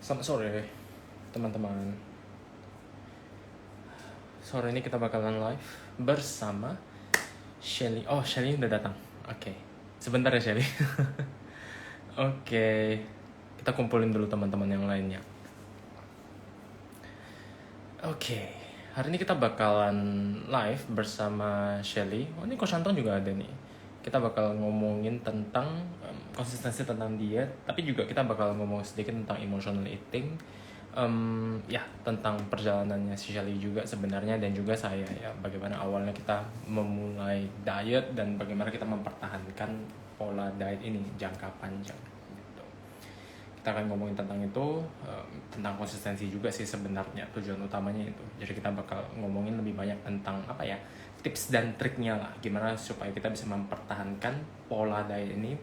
Selamat sore, teman-teman. Sore ini kita bakalan live bersama Shelly. Oh, Shelly udah datang. Oke. Sebentar ya, Shelly. Oke. Kita kumpulin dulu teman-teman yang lainnya. Oke. Hari ini kita bakalan live bersama Shelly. Oh, ini Kosantong juga ada nih. Kita bakal ngomongin tentang konsistensi tentang diet, tapi juga kita bakal ngomong sedikit tentang emotional eating, ya tentang perjalanannya si Shelly juga sebenarnya, dan juga saya ya, bagaimana awalnya kita memulai diet dan bagaimana kita mempertahankan pola diet ini jangka panjang gitu. Kita akan ngomongin tentang itu, tentang konsistensi juga sih sebenarnya tujuan utamanya itu. Jadi kita bakal ngomongin lebih banyak tentang apa ya, tips dan triknya lah, gimana supaya kita bisa mempertahankan pola diet ini,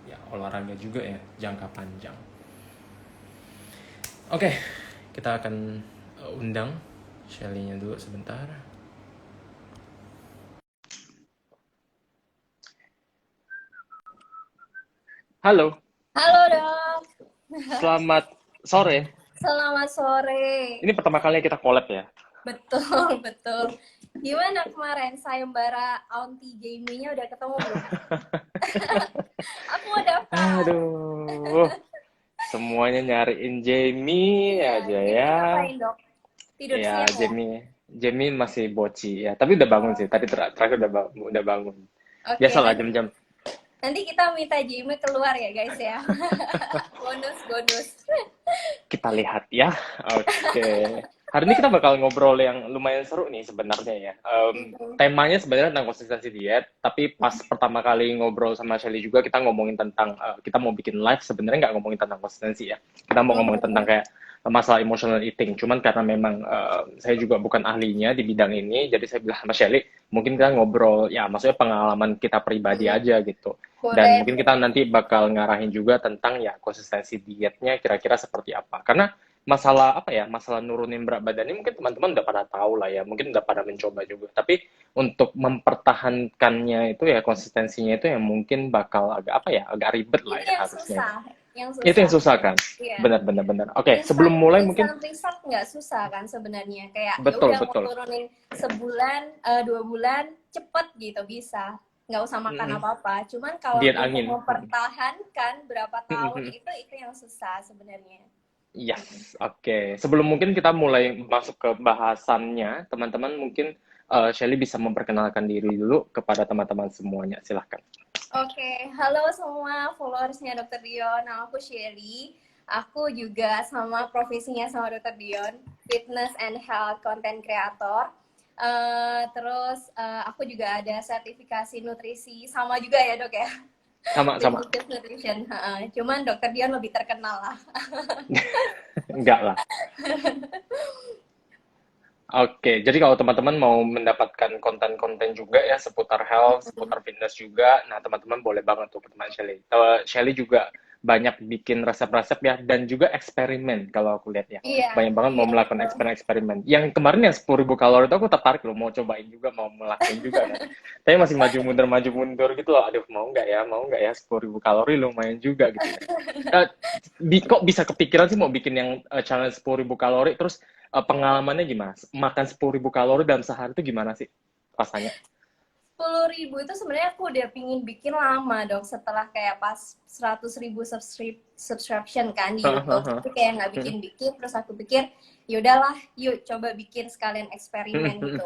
ya olahraga juga ya, jangka panjang. Oke, kita akan undang Shelly-nya dulu sebentar. Halo. Halo dok. Selamat sore. Selamat sore. Ini pertama kalinya kita collab ya? Betul, betul. Gimana kemarin sayembara Auntie Jamie-nya udah ketemu belum? Aku mau daftar. Aduh, semuanya nyariin Jamie Iya, aja Jamie ya. ngapain dok? Tidur Ya, siang ya? Jamie masih boci ya, tapi udah bangun sih. Tadi terakhir udah bangun. Oke, Biasalah nanti jam-jam. kita minta Jamie keluar ya guys ya. Bonus, bonus. Kita lihat ya. Oke. Hari ini kita bakal ngobrol yang lumayan seru nih sebenarnya ya. Temanya sebenarnya tentang konsistensi diet, tapi pas pertama kali ngobrol sama Shelly juga kita ngomongin tentang kita mau bikin live, sebenarnya nggak ngomongin tentang konsistensi ya. Kita mau ngomongin tentang kayak masalah emotional eating. Cuman karena memang saya juga bukan ahlinya di bidang ini, jadi saya bilang sama Shelly, mungkin kita ngobrol ya, maksudnya pengalaman kita pribadi aja gitu. Dan Boleh, mungkin kita boleh. nanti bakal ngarahin juga tentang ya konsistensi dietnya kira-kira seperti apa. Karena masalah apa ya, masalah nurunin berat badan ini mungkin teman-teman udah pada tahu lah ya, mungkin udah pada mencoba juga, tapi untuk mempertahankannya itu ya, konsistensinya itu yang mungkin bakal agak apa ya, agak ribet lah Itu ya yang harusnya. susah, yang Itu yang susah. susah kan. Iya. Benar-benar benar. Oke, instan sebelum mulai mungkin. instan result nggak susah kan sebenarnya, kayak ya Betul udah mau betul. turunin sebulan 2 bulan cepet gitu bisa, nggak usah makan apa-apa. Cuman kalau Diet untuk angin. mempertahankan berapa tahun itu yang susah sebenarnya. Yes, oke. Sebelum mungkin kita mulai masuk ke bahasannya, teman-teman mungkin Shelly bisa memperkenalkan diri dulu kepada teman-teman semuanya. Silahkan. Oke, halo semua followersnya Dr. Dion, nama aku Shelly. Aku juga sama profesinya sama Dr. Dion, fitness and health content creator. Terus aku juga ada sertifikasi nutrisi, sama juga ya dok ya, Sama-sama. Delicious Nutrition. Cuman Dr. Dion lebih terkenal lah. Enggak lah. Oke, jadi kalau teman-teman mau mendapatkan konten-konten juga ya seputar health, seputar fitness juga, nah teman-teman boleh banget tuh ke teman Shelly. Shelly juga banyak bikin resep-resep ya, dan juga eksperimen kalau aku lihat ya. Iya, Banyak banget mau iya melakukan betul. eksperimen. Yang kemarin yang 10.000 kalori itu aku tertarik loh, mau cobain juga, mau melakukan juga kan. Tapi masih maju mundur gitu loh. Aduh, mau nggak ya 10.000 kalori lumayan juga gitu ya. Kok bisa kepikiran sih mau bikin yang challenge 10.000 kalori, terus pengalamannya gimana? Makan 10.000 kalori dalam sehari itu gimana sih rasanya? 10.000 itu sebenarnya aku udah pingin bikin lama dong, setelah kayak pas 100.000 subscription kan di YouTube, tapi kayak nggak bikin-bikin. Terus aku pikir yaudahlah, yuk coba bikin sekalian eksperimen gitu.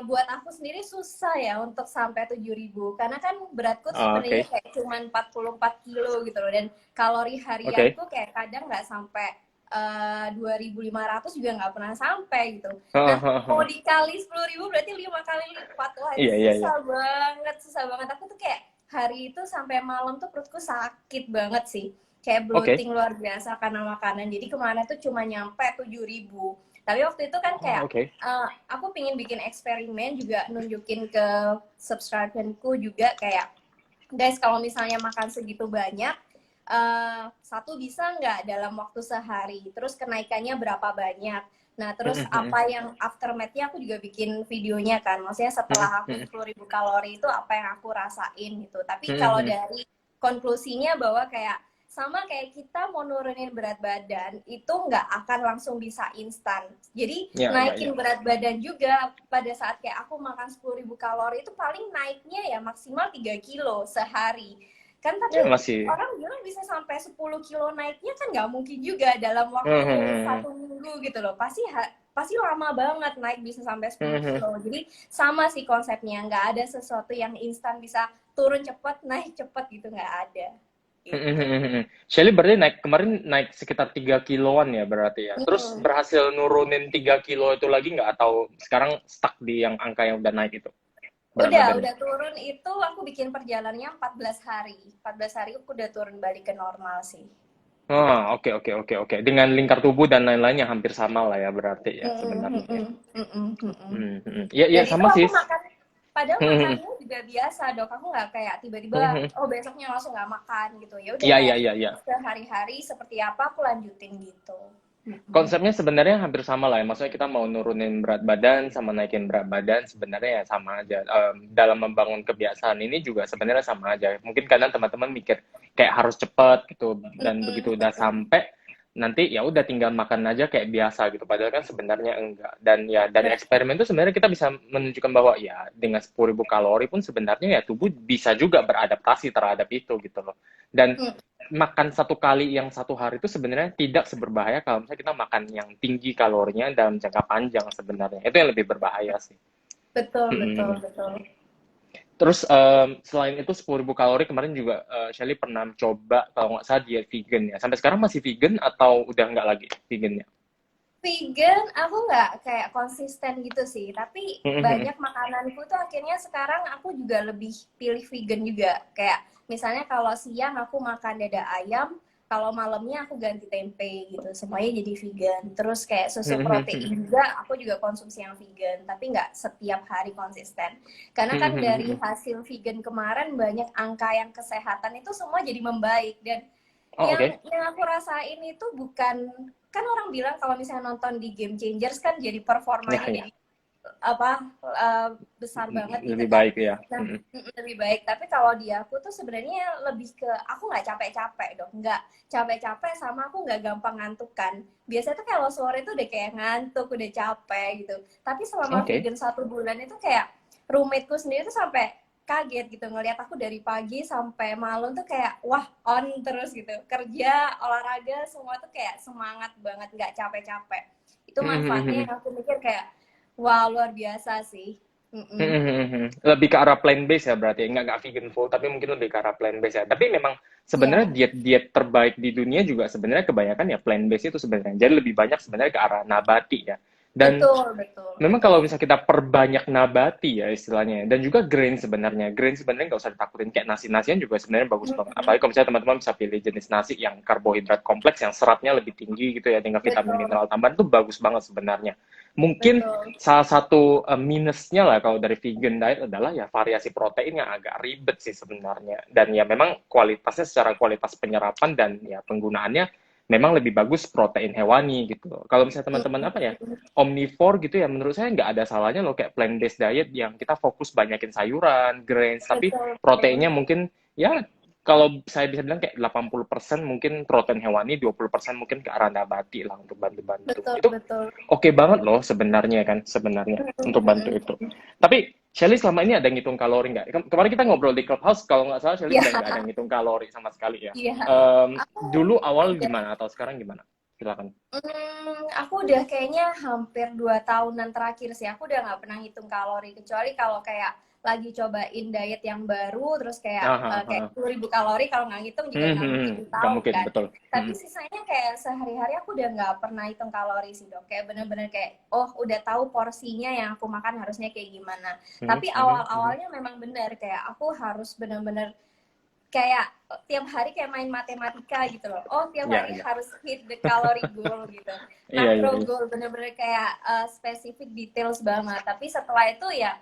Buat aku sendiri susah ya untuk sampai 7.000, karena kan beratku tuh sebenarnya Oke, kayak cuman 44 kilo gitu loh, dan kalori oke. harianku kayak kadang nggak sampai 2.500 juga nggak pernah sampai gitu. Nah, mau dikali 10.000 berarti 5 kali lipat. Wah, itu Iya, iya, iya. susah banget, susah banget. Aku tuh kayak hari itu sampai malam tuh perutku sakit banget sih. Kayak Oke. bloating luar biasa karena makanan. Jadi kemana tuh cuma nyampe 7.000. Tapi waktu itu kan Oh, kayak oke. aku pingin bikin eksperimen juga, nunjukin ke subscriberku juga kayak, guys kalau misalnya makan segitu banyak, satu bisa nggak dalam waktu sehari, terus kenaikannya berapa banyak. Nah terus apa yang aftermath-nya, aku juga bikin videonya kan, maksudnya setelah aku 10.000 kalori itu apa yang aku rasain gitu. Tapi kalau dari konklusinya bahwa kayak sama kayak kita mau nurunin berat badan itu nggak akan langsung bisa instan. Jadi Ya, ya, ya. naikin berat badan juga pada saat kayak aku makan 10.000 kalori itu paling naiknya ya maksimal 3 kilo sehari. Kan tapi Ya masih. orang bilang bisa sampai 10 kilo naiknya kan nggak mungkin juga dalam waktu Hmm. 1 minggu gitu loh. Pasti lama banget naik bisa sampai 10 Hmm. kilo. Jadi sama sih konsepnya, nggak ada sesuatu yang instan bisa turun cepat, naik cepat gitu, nggak ada. Gitu. Shelly berarti kemarin naik sekitar 3 kiloan ya berarti ya. Terus Hmm. berhasil nurunin 3 kilo itu lagi nggak, atau sekarang stuck di yang angka yang udah naik itu berat badannya? Udah turun itu aku bikin perjalanannya 14 hari. 14 hari aku udah turun balik ke normal sih. Oh, oke, oke, oke, oke. Dengan lingkar tubuh dan lain-lainnya hampir sama lah ya berarti ya sebenarnya ya. Ya, ya Dan itu sama aku sih. makan, padahal makannya juga biasa dok. Aku nggak kayak tiba-tiba, oh besoknya langsung nggak makan gitu. Ya udah Iya, iya, kayak iya, iya. sehari-hari seperti apa aku lanjutin gitu. Konsepnya sebenarnya hampir sama lah ya. Maksudnya kita mau nurunin berat badan sama naikin berat badan sebenarnya ya sama aja. Dalam membangun kebiasaan ini juga sebenarnya sama aja. Mungkin kadang teman-teman mikir kayak harus cepet gitu, dan begitu udah sampai nanti ya udah tinggal makan aja kayak biasa gitu. Padahal kan sebenarnya enggak. Dan ya dari Betul. eksperimen itu sebenarnya kita bisa menunjukkan bahwa ya dengan 10.000 kalori pun sebenarnya ya tubuh bisa juga beradaptasi terhadap itu gitu loh. Dan makan satu kali yang satu hari itu sebenarnya tidak seberbahaya kalau misalnya kita makan yang tinggi kalorinya dalam jangka panjang sebenarnya. Itu yang lebih berbahaya sih. Betul, betul, Mm-mm. betul. Terus selain itu 10.000 kalori kemarin juga Shelly pernah coba kalau nggak salah diet vegan ya. Sampai sekarang masih vegan atau udah nggak lagi vegannya? Vegan aku nggak kayak konsisten gitu sih, tapi Mm-mm. banyak makananku tuh akhirnya sekarang aku juga lebih pilih vegan juga. Kayak misalnya kalau siang aku makan dada ayam, kalau malamnya aku ganti tempe gitu, semuanya jadi vegan. Terus kayak susu protein juga, aku juga konsumsi yang vegan, tapi nggak setiap hari konsisten. Karena kan dari hasil vegan kemarin banyak angka yang kesehatan itu semua jadi membaik, dan Oh, oke. yang aku rasain itu bukan, kan orang bilang kalau misalnya nonton di Game Changers kan jadi Ya, performanya ya. jadi apa besar banget gitu Lebih kan. baik ya. Nah, lebih baik. Tapi kalau di aku tuh sebenarnya lebih ke aku nggak capek-capek dong, nggak capek-capek, sama aku nggak gampang ngantuk kan. Biasanya tuh kalau sore tuh udah kayak ngantuk, udah capek gitu. Tapi selama Oke. vegan 1 bulan itu kayak roommateku sendiri tuh sampai kaget gitu ngelihat aku dari pagi sampai malam tuh kayak wah on terus gitu, kerja olahraga semua tuh kayak semangat banget, nggak capek-capek. Itu manfaatnya yang aku mikir kayak wah luar biasa sih. Lebih ke arah plant based ya berarti, nggak vegan full, tapi mungkin lebih ke arah plant based ya. Tapi memang sebenarnya Ya, diet-diet terbaik di dunia juga sebenarnya kebanyakan ya plant based itu sebenarnya. Jadi lebih banyak sebenarnya ke arah nabati ya. Dan betul, betul, memang betul. kalau misalnya kita perbanyak nabati ya istilahnya, dan juga grain sebenarnya nggak usah ditakutin, kayak nasi-nasian juga sebenarnya bagus banget. Apalagi kalau misalnya teman-teman bisa pilih jenis nasi yang karbohidrat kompleks yang seratnya lebih tinggi gitu ya, dengan vitamin Betul, mineral tambahan, itu bagus banget sebenarnya. Mungkin betul. salah satu minusnya lah kalau dari vegan diet adalah ya variasi protein yang agak ribet sih sebenarnya, dan ya memang kualitasnya secara kualitas penyerapan dan ya penggunaannya memang lebih bagus protein hewani gitu. Kalau misalnya teman-teman apa ya, omnivore gitu ya, menurut saya nggak ada salahnya loh kayak plant based diet yang kita fokus banyakin sayuran, grains, tapi Betul, proteinnya betul. mungkin ya kalau saya bisa bilang kayak 80% mungkin protein hewani, 20% mungkin ke arah nabati lah untuk bantu-bantu. Betul, Itu betul. oke banget loh sebenarnya kan, sebenarnya untuk bantu itu. Tapi Shelly selama ini ada ngitung kalori nggak? Kemarin kita ngobrol di Clubhouse, kalau nggak salah Shelly Ya, udah nggak ada ngitung kalori sama sekali ya. iya. Aku Dulu awal udah gimana atau sekarang gimana? Silakan. Aku udah kayaknya hampir 2 tahunan terakhir sih. Aku udah nggak pernah hitung kalori, kecuali kalau kayak lagi cobain diet yang baru, terus kayak Ah, kayak ah. 10.000 kalori, kalau nggak ngitung juga nggak mungkin Nggak tahu mungkin, kan. betul. Tapi sisanya kayak sehari-hari aku udah nggak pernah hitung kalori sih dok. Kayak bener-bener kayak oh udah tahu porsinya yang aku makan harusnya kayak gimana. Tapi awal-awalnya memang bener kayak aku harus bener-bener kayak tiap hari kayak main matematika gitu loh. Oh, tiap Iya, hari iya. harus hit the calorie goal gitu. Iya, iya, Macro iya. goal bener-bener kayak spesifik details banget. Tapi setelah itu ya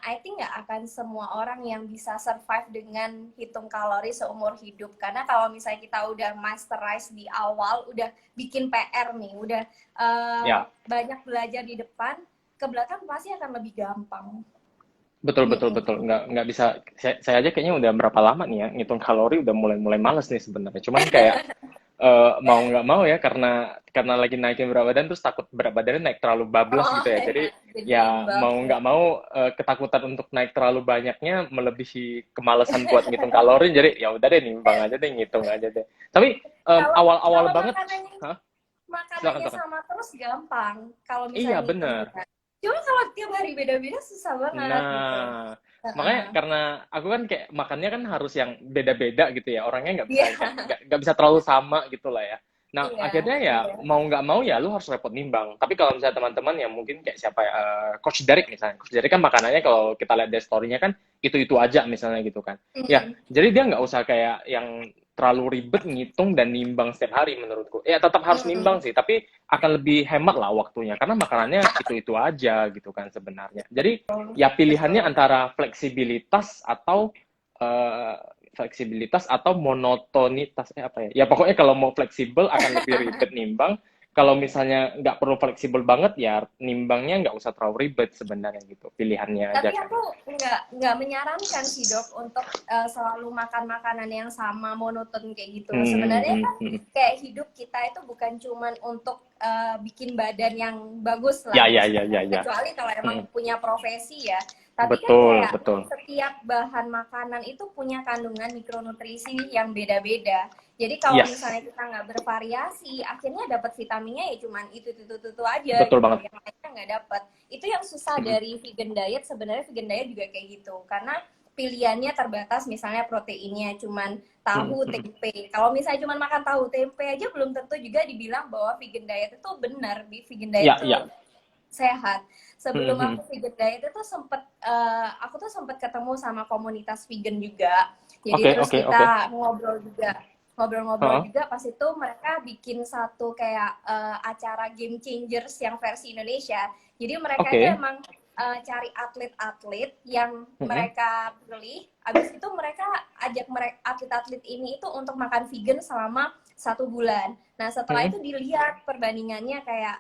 I think nggak akan semua orang yang bisa survive dengan hitung kalori seumur hidup. Karena kalau misalnya kita udah masterize di awal, udah bikin PR nih, udah Ya, banyak belajar di depan, ke belakang pasti akan lebih gampang. Betul, betul, Mm-mm. betul. Nggak bisa. Saya aja kayaknya udah berapa lama nih ya ngitung kalori udah mulai males nih sebenarnya. Cuman kayak mau nggak mau ya karena lagi naikin berat badan terus takut berat badannya naik terlalu bablas Oh gitu ya. Jadi ya, jadi ya nambah mau ya. nggak mau ketakutan untuk naik terlalu banyaknya melebihi kemalasan buat ngitung kalori. Jadi ya udah deh nimbang aja deh ngitung aja deh. Tapi Kalau awal-awal kalau banget, makanannya hah? Silakan, makanannya silakan. sama terus gampang. Kalau Iya misalnya bener. ngitungnya. Cuma kalau tiap hari beda-beda susah banget gitu. Nah, makanya Heeh. karena aku kan kayak makannya kan harus yang beda-beda gitu ya. Orangnya nggak bisa Iya, kayak nggak bisa terlalu sama gitu lah ya. Nah, iya, akhirnya ya iya. mau nggak mau ya lu harus repot nimbang. Tapi kalau misalnya teman-teman yang mungkin kayak siapa ya, Coach Derek misalnya. Coach Derek kan makanannya kalau kita lihat dari story-nya kan itu-itu aja misalnya gitu kan. Ya, Mm, jadi dia nggak usah kayak yang terlalu ribet ngitung dan nimbang setiap hari menurutku. Ya tetap harus mm. nimbang sih, tapi akan lebih hemat lah waktunya karena makanannya itu-itu aja gitu kan sebenarnya. Jadi ya pilihannya Betul. antara eh, fleksibilitas atau monotonitas apa ya? Ya pokoknya kalau mau fleksibel akan lebih ribet nimbang. Kalau misalnya nggak perlu fleksibel banget ya nimbangnya nggak usah terlalu ribet sebenarnya gitu. Pilihannya aja Tapi kan. aku nggak menyarankan sih dok untuk selalu makan makanan yang sama monoton kayak gitu. Sebenarnya kan Hmm. kayak hidup kita itu bukan cuman untuk bikin badan yang bagus Ya lah, ya ya maksudnya ya ya. kecuali kalau emang Hmm. punya profesi ya. Tapi kan Betul kayak betul. setiap bahan makanan itu punya kandungan mikronutrisi yang beda-beda. Jadi kalau Yes, misalnya kita nggak bervariasi, akhirnya dapat vitaminnya ya cuman itu aja betul gitu. banget. Yang lainnya nggak dapat. Itu yang susah Hmm. dari vegan diet. Sebenarnya vegan diet juga kayak gitu karena pilihannya terbatas, misalnya proteinnya cuman Hmm. tahu Hmm. tempe. Kalau misalnya cuman makan tahu tempe aja belum tentu juga dibilang bahwa vegan diet itu benar, di vegan diet Ya itu ya. sehat. Hmm. Sebelum Hmm. aku vegan diet itu aku tuh sempet ketemu sama komunitas vegan juga. Jadi Oke terus oke oke. kita ngobrol-ngobrol Heeh. juga. Pas itu mereka bikin satu kayak acara Game Changers yang versi Indonesia. Jadi mereka itu Oke. emang cari atlet-atlet yang Hmm. mereka pilih. Habis itu mereka ajak mereka atlet-atlet ini itu untuk makan vegan selama 1 bulan. Nah, setelah Hmm. itu dilihat perbandingannya kayak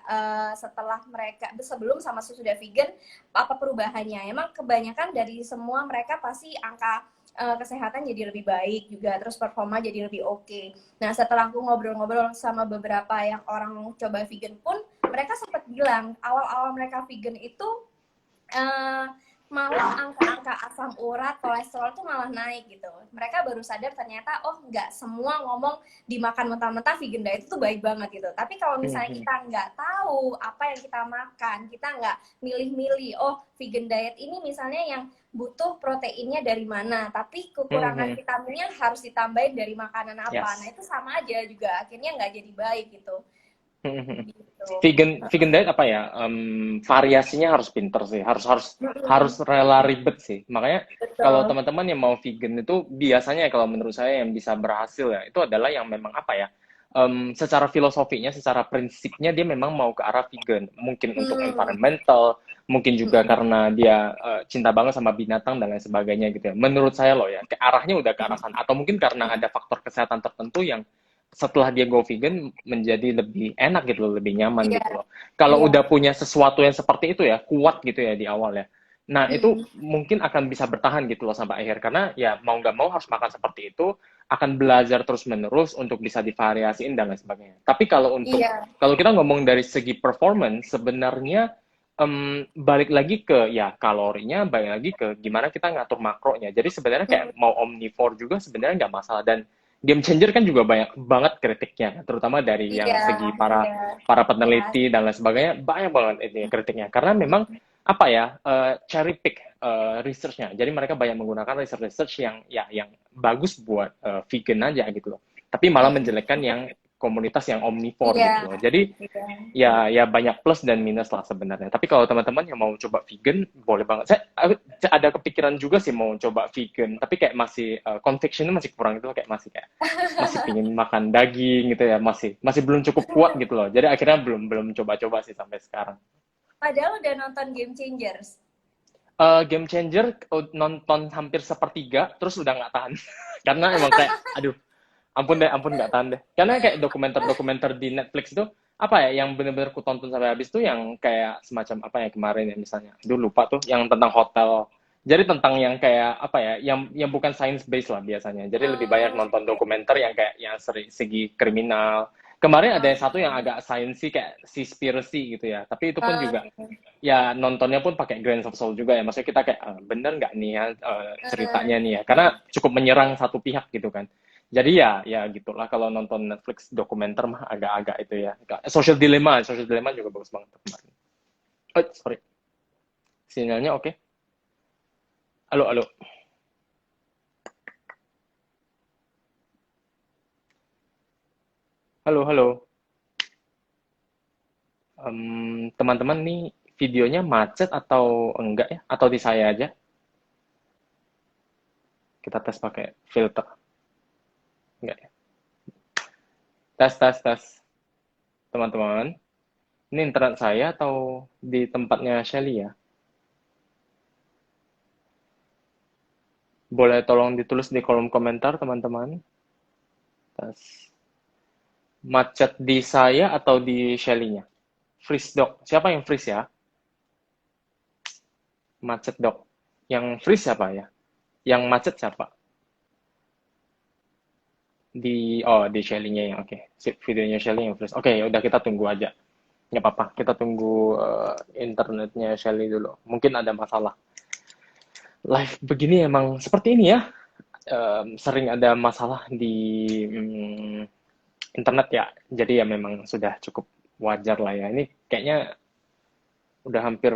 setelah mereka sebelum sama sesudah vegan, apa perubahannya. Emang kebanyakan dari semua mereka pasti angka kesehatan jadi lebih baik juga, terus performa jadi lebih oke. Nah, setelah aku ngobrol-ngobrol sama beberapa yang orang coba vegan pun, mereka sempat bilang awal-awal mereka vegan itu eh, malah angka-angka asam urat, kolesterol tuh malah naik gitu. Mereka baru sadar ternyata oh nggak semua ngomong dimakan mentah-mentah vegan diet itu baik banget gitu. Tapi kalau misalnya Hmm. kita nggak tahu apa yang kita makan, kita nggak milih-milih, oh vegan diet ini misalnya yang butuh proteinnya dari mana, tapi Hmm. kekurangan Hmm. vitaminnya harus ditambahin dari makanan apa. Nah Yes. itu sama aja juga, akhirnya nggak jadi baik gitu. Hmm. Hmm. Gitu. Vegan diet apa ya? Variasinya harus pinter sih, harus rela ribet sih. Makanya kalau Betul. teman-teman yang mau vegan itu biasanya kalau menurut saya yang bisa berhasil ya itu adalah yang memang apa ya? Secara filosofinya, secara prinsipnya dia memang mau ke arah vegan. Mungkin untuk Hmm. environmental, mungkin juga karena dia cinta banget sama binatang dan lain sebagainya gitu ya. Menurut saya loh ya, ke arahnya udah ke arah sana. Atau mungkin karena ada faktor kesehatan tertentu yang setelah dia go vegan menjadi lebih enak gitu loh, lebih nyaman Iya, gitu loh. Kalau iya. udah punya sesuatu yang seperti itu ya, kuat gitu ya di awal ya. Nah, itu Mm-mm. mungkin akan bisa bertahan gitu loh sampai akhir karena ya mau nggak mau harus makan seperti itu, akan belajar terus-menerus untuk bisa divariasiin dan lain sebagainya. Tapi Iya, kalau kita ngomong dari segi performance sebenarnya balik lagi ke ya kalorinya, balik lagi ke gimana kita ngatur makronya. Jadi sebenarnya kayak mm, mau omnivore juga sebenarnya nggak masalah dan Game Changer kan juga banyak banget kritiknya, terutama dari yang iya, segi para iya, para iya. peneliti dan lain sebagainya, banyak banget ini kritiknya. Karena memang apa ya, cherry pick research-nya. Jadi mereka banyak menggunakan research yang bagus buat vegan aja gitu loh. Tapi malah Mm, menjelekkan yang komunitas yang omnivore iya, gitu loh. Jadi iya, iya. ya banyak plus dan minus lah sebenarnya. Tapi kalau teman-teman yang mau coba vegan, boleh banget. Saya ada kepikiran juga sih mau coba vegan, tapi kayak masih conviction masih kurang gitu loh, kayak masih pingin makan daging gitu ya, masih masih belum cukup kuat gitu loh. Jadi akhirnya belum belum coba-coba sih sampai sekarang. Padahal udah nonton Game Changers. Game Changer nonton hampir sepertiga, terus udah nggak tahan. Karena emang kayak, aduh, ampun nggak tahan deh. Karena kayak dokumenter-dokumenter di Netflix itu apa ya yang bener-bener ku tonton sampai habis tuh yang kayak semacam apa ya kemarin ya misalnya. Aduh lupa tuh yang tentang hotel Jadi tentang yang kayak apa ya, yang bukan science based lah biasanya. Jadi lebih banyak Oh, nonton dokumenter yang kayak yang segi kriminal. Kemarin ada yang satu yang oke. agak sciencey kayak Seaspiracy gitu ya. Tapi itu pun juga Oke. ya nontonnya pun pakai grain of salt juga ya. Maksudnya kita kayak bener nggak nih ya ceritanya nih ya. Karena Oke. cukup menyerang satu pihak gitu kan. Jadi ya gitulah kalau nonton Netflix dokumenter mah agak-agak itu ya. Social Dilemma juga bagus banget kemarin. Oh, sorry. Sinyalnya oke. Halo, halo. Halo, halo. Teman-teman nih videonya macet atau enggak ya? Atau di saya aja? Kita tes pakai filter. Enggak ya? Tes, tes, tes. Teman-teman. Ini internet saya atau di tempatnya Shelly ya? Boleh tolong ditulis di kolom komentar, teman-teman. Tes. Macet di saya atau di Shelly-nya? Freeze dok. Siapa yang freeze ya? Macet dok. Yang freeze siapa ya? Yang macet siapa? Di Shelly-nya yang oke. Sip, videonya Shelly yang freeze. Oke, ya udah kita tunggu aja. Nggak apa-apa, kita tunggu internetnya Shelly dulu. Mungkin ada masalah. Live begini emang seperti ini ya. Sering ada masalah di internet ya. Jadi ya memang sudah cukup wajar lah ya. Ini kayaknya udah hampir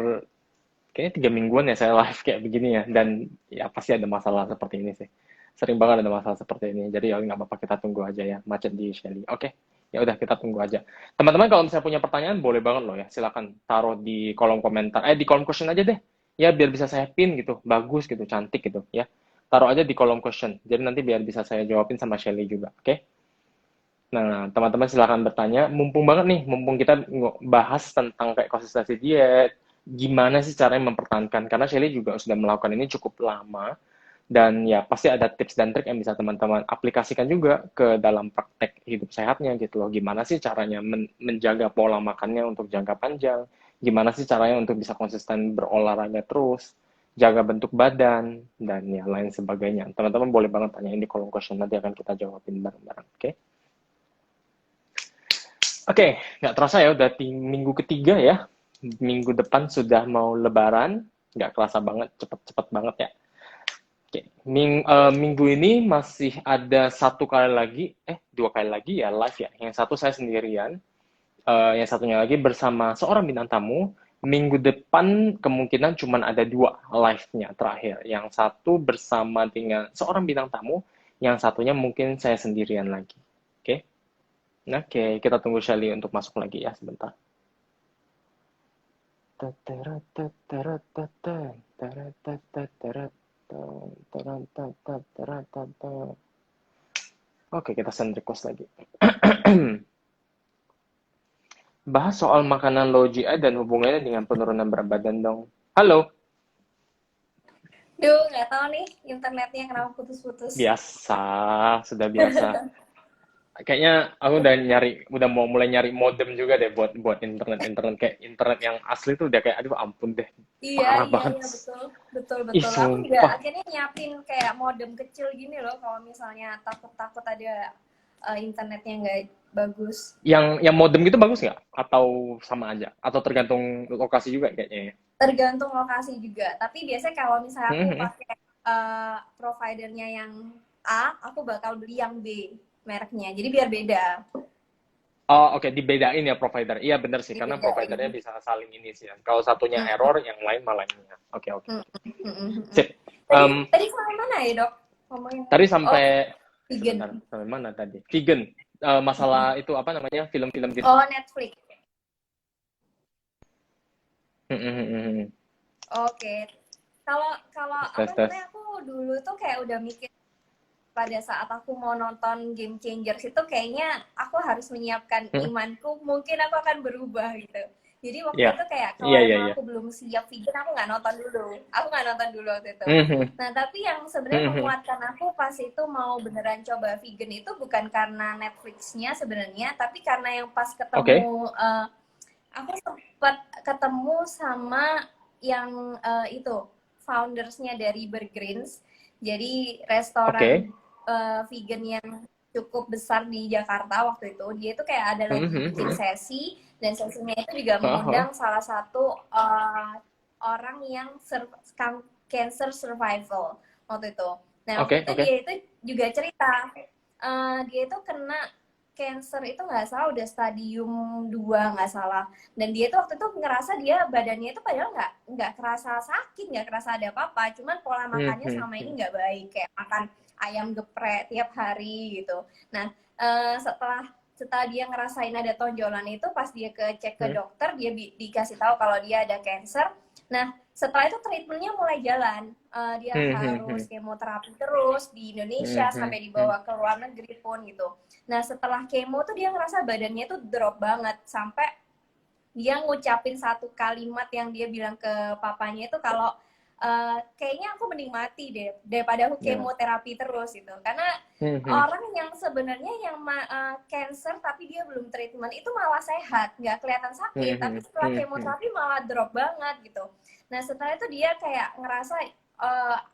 kayaknya 3 mingguan ya saya live kayak begini ya. Dan ya pasti ada masalah seperti ini sih. Sering banget ada masalah seperti ini. Jadi ya nggak apa-apa kita tunggu aja ya macet di Shelly. Oke. Ya udah kita tunggu aja. Teman-teman kalau misalnya punya pertanyaan boleh banget loh ya. Silakan taruh di kolom komentar. Di kolom question aja deh. Ya biar bisa saya pin gitu. Bagus gitu, cantik gitu ya. Taruh aja di kolom question. Jadi nanti biar bisa saya jawabin sama Shelly juga. Oke? Nah, teman-teman silakan bertanya. Mumpung banget nih, mumpung kita bahas tentang kayak konsistensi diet, gimana sih caranya mempertahankan? Karena Shelly juga sudah melakukan ini cukup lama, dan ya pasti ada tips dan trik yang bisa teman-teman aplikasikan juga ke dalam praktek hidup sehatnya gitu loh. Gimana sih caranya menjaga pola makannya untuk jangka panjang? Gimana sih caranya untuk bisa konsisten berolahraga terus? Jaga bentuk badan, dan ya lain sebagainya. Teman-teman boleh banget tanya ini kolom question, nanti akan kita jawabin bareng-bareng, oke? Oke, nggak terasa ya udah di minggu ketiga ya. Minggu depan sudah mau lebaran, nggak kerasa banget, cepet-cepet banget ya. Oke, minggu ini masih ada 1 kali lagi, 2 kali lagi ya live ya. Yang satu saya sendirian, yang satunya lagi bersama seorang bintang tamu. Minggu depan kemungkinan cuma ada 2 live-nya terakhir. Yang satu bersama dengan seorang bintang tamu, yang satunya mungkin saya sendirian lagi. Oke, oke, kita tunggu Shelly untuk masuk lagi ya sebentar. Oke, kita send request lagi. Bahas soal makanan low GI dan hubungannya dengan penurunan berat badan dong. Halo, Duh, nggak tahu nih internetnya kenapa putus-putus. biasa, sudah biasa. Kayaknya aku udah mau mulai nyari modem juga deh buat buat internet kayak internet yang asli tuh udah kayak aduh ampun deh, Iya, parah iya, banget. iya, betul, betul, Ih betul. Aku juga sumpah. akhirnya nyiapin kayak modem kecil gini loh, kalau misalnya takut-takut ada internetnya nggak bagus. Yang modem gitu bagus nggak? Atau sama aja? Atau tergantung lokasi juga kayaknya ya? Tergantung lokasi juga. Tapi biasanya kalau misalnya aku Mhm. pakai providernya yang A, aku bakal beli yang B mereknya. Jadi biar beda, Oh, oke, dibedain ya provider. Iya bener sih, karena providernya dibedain. bisa saling ini sih ya. Kalau satunya Hmm, error, yang lain malah ini ya. Oke, oke, hmm, oke. hmm, hmm, hmm. Sip. Tadi Em, tadi sampai mana ya dok? Ngomongin. tadi Oh, sampai vegan. sebentar, sampai mana tadi? Vegan. Masalah itu apa namanya? Film-film gitu. Oh, Netflix. Oke. Kalau kalau Tes, apa tes, namanya tes. aku dulu tuh kayak udah mikir pada saat aku mau nonton Game Changers itu kayaknya aku harus menyiapkan Hmm? imanku, mungkin aku akan berubah gitu. Jadi waktu Iya, itu kayak kalau iya, iya, emang iya. aku belum siap vegan aku nggak nonton dulu. Aku nggak nonton dulu waktu itu. Mhm, Nah tapi yang sebenarnya mhm. menguatkan aku pas itu mau beneran coba vegan itu bukan karena Netflixnya sebenarnya, tapi karena yang pas Oke. ketemu aku sempat ketemu sama yang itu foundersnya dari Burgreens. Jadi Oke. restoran vegan yang cukup besar di Jakarta waktu itu. Dia itu kayak ada lagi bikin sesi, dan sesinya itu juga mengundang salah satu orang yang cancer survival waktu itu. Nah waktu itu dia itu juga cerita dia itu kena cancer itu nggak salah udah stadium 2 nggak salah, dan dia itu waktu itu ngerasa dia badannya itu padahal nggak kerasa sakit, nggak kerasa ada apa-apa, cuman pola makannya selama ini nggak baik, kayak makan ayam geprek tiap hari gitu. Nah setelah dia ngerasain ada tonjolan itu, pas dia cek ke dokter, dia dikasih tahu kalau dia ada cancer. Nah setelah itu treatmentnya mulai jalan. Dia harus kemoterapi terus di Indonesia sampai dibawa ke luar negeri pun gitu. Nah setelah kemo tuh dia ngerasa badannya tuh drop banget, sampai dia ngucapin satu kalimat yang dia bilang ke papanya itu kalau kayaknya aku mending mati deh daripada aku kemoterapi terus gitu. Karena orang yang sebenarnya yang cancer tapi dia belum treatment itu malah sehat, nggak kelihatan sakit, tapi setelah kemoterapi malah drop banget gitu. Nah setelah itu dia kayak ngerasa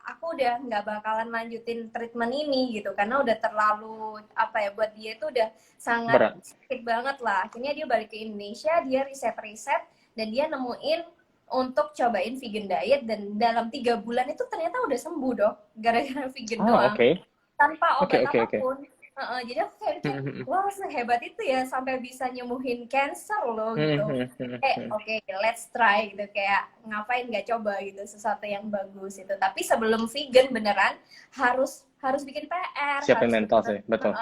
aku udah nggak bakalan lanjutin treatment ini gitu, karena udah terlalu apa ya, buat dia itu udah sangat sakit banget lah. Akhirnya dia balik ke Indonesia, dia riset dan dia nemuin untuk cobain vegan diet, dan dalam 3 bulan itu ternyata udah sembuh dok, gara-gara vegan doang, tanpa obat apapun. Jadi aku kayak wah sehebat itu ya sampai bisa nyembuhin cancer loh gitu. Oke, let's try gitu, kayak ngapain nggak coba gitu sesuatu yang bagus itu. Tapi sebelum vegan beneran harus bikin PR, siapin mental sih, betul.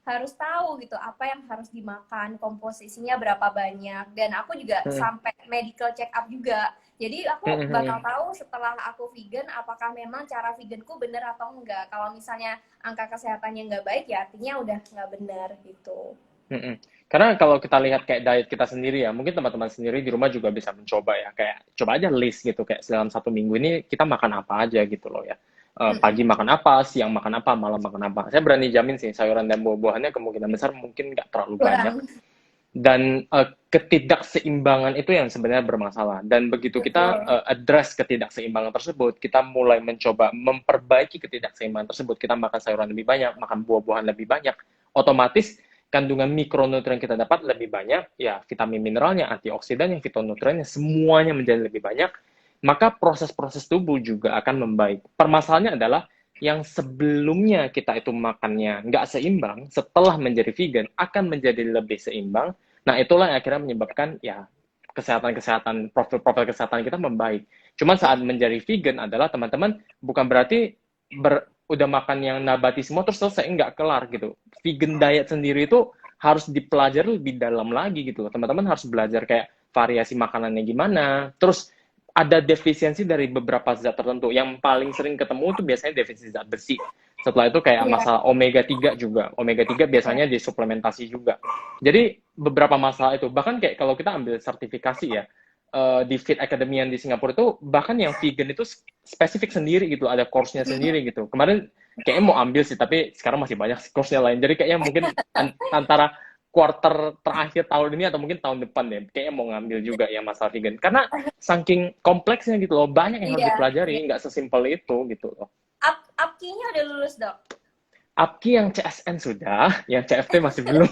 Harus tahu gitu apa yang harus dimakan, komposisinya berapa banyak, dan aku juga sampai medical check up juga. Jadi aku bakal tahu setelah aku vegan apakah memang cara veganku benar atau enggak. Kalau misalnya angka kesehatannya nggak baik ya artinya udah nggak benar gitu. Karena kalau kita lihat kayak diet kita sendiri ya, mungkin teman-teman sendiri di rumah juga bisa mencoba ya, kayak coba aja list gitu, kayak dalam 1 minggu ini kita makan apa aja gitu loh ya. Pagi makan apa, siang makan apa, malam makan apa. Saya berani jamin sih sayuran dan buah-buahannya kemungkinan besar mungkin nggak terlalu banyak. Dan ketidakseimbangan itu yang sebenarnya bermasalah. Dan begitu kita address ketidakseimbangan tersebut, kita mulai mencoba memperbaiki ketidakseimbangan tersebut, kita makan sayuran lebih banyak, makan buah-buahan lebih banyak, otomatis kandungan mikronutrien kita dapat lebih banyak, ya vitamin mineralnya, antioksidannya, fitonutriennya, semuanya menjadi lebih banyak, maka proses-proses tubuh juga akan membaik. Permasalahannya adalah yang sebelumnya kita itu makannya nggak seimbang, setelah menjadi vegan akan menjadi lebih seimbang. Nah itulah yang akhirnya menyebabkan ya kesehatan profil kesehatan kita membaik. Cuman saat menjadi vegan adalah teman-teman bukan berarti udah makan yang nabati semua terus selesai, nggak kelar gitu. Vegan diet sendiri itu harus dipelajari lebih dalam lagi gitu. Teman-teman harus belajar kayak variasi makanannya gimana, terus ada defisiensi dari beberapa zat tertentu. Yang paling sering ketemu itu biasanya defisiensi zat besi. Setelah itu kayak masalah omega 3 juga. Omega 3 biasanya disuplementasi juga. Jadi beberapa masalah itu. Bahkan kayak kalau kita ambil sertifikasi ya, di Fit Academy yang di Singapura itu, bahkan yang vegan itu spesifik sendiri gitu. Ada course-nya sendiri gitu. Kemarin kayaknya mau ambil sih, tapi sekarang masih banyak course-nya lain. Jadi kayaknya mungkin antara quarter terakhir tahun ini atau mungkin tahun depan deh, kayaknya mau ngambil juga ya masalah vegan, karena saking kompleksnya gitu loh, banyak yang harus dipelajari, nggak sesimpel itu gitu loh. APKI-nya udah lulus dok? APKI yang CSN sudah, yang CFT masih belum.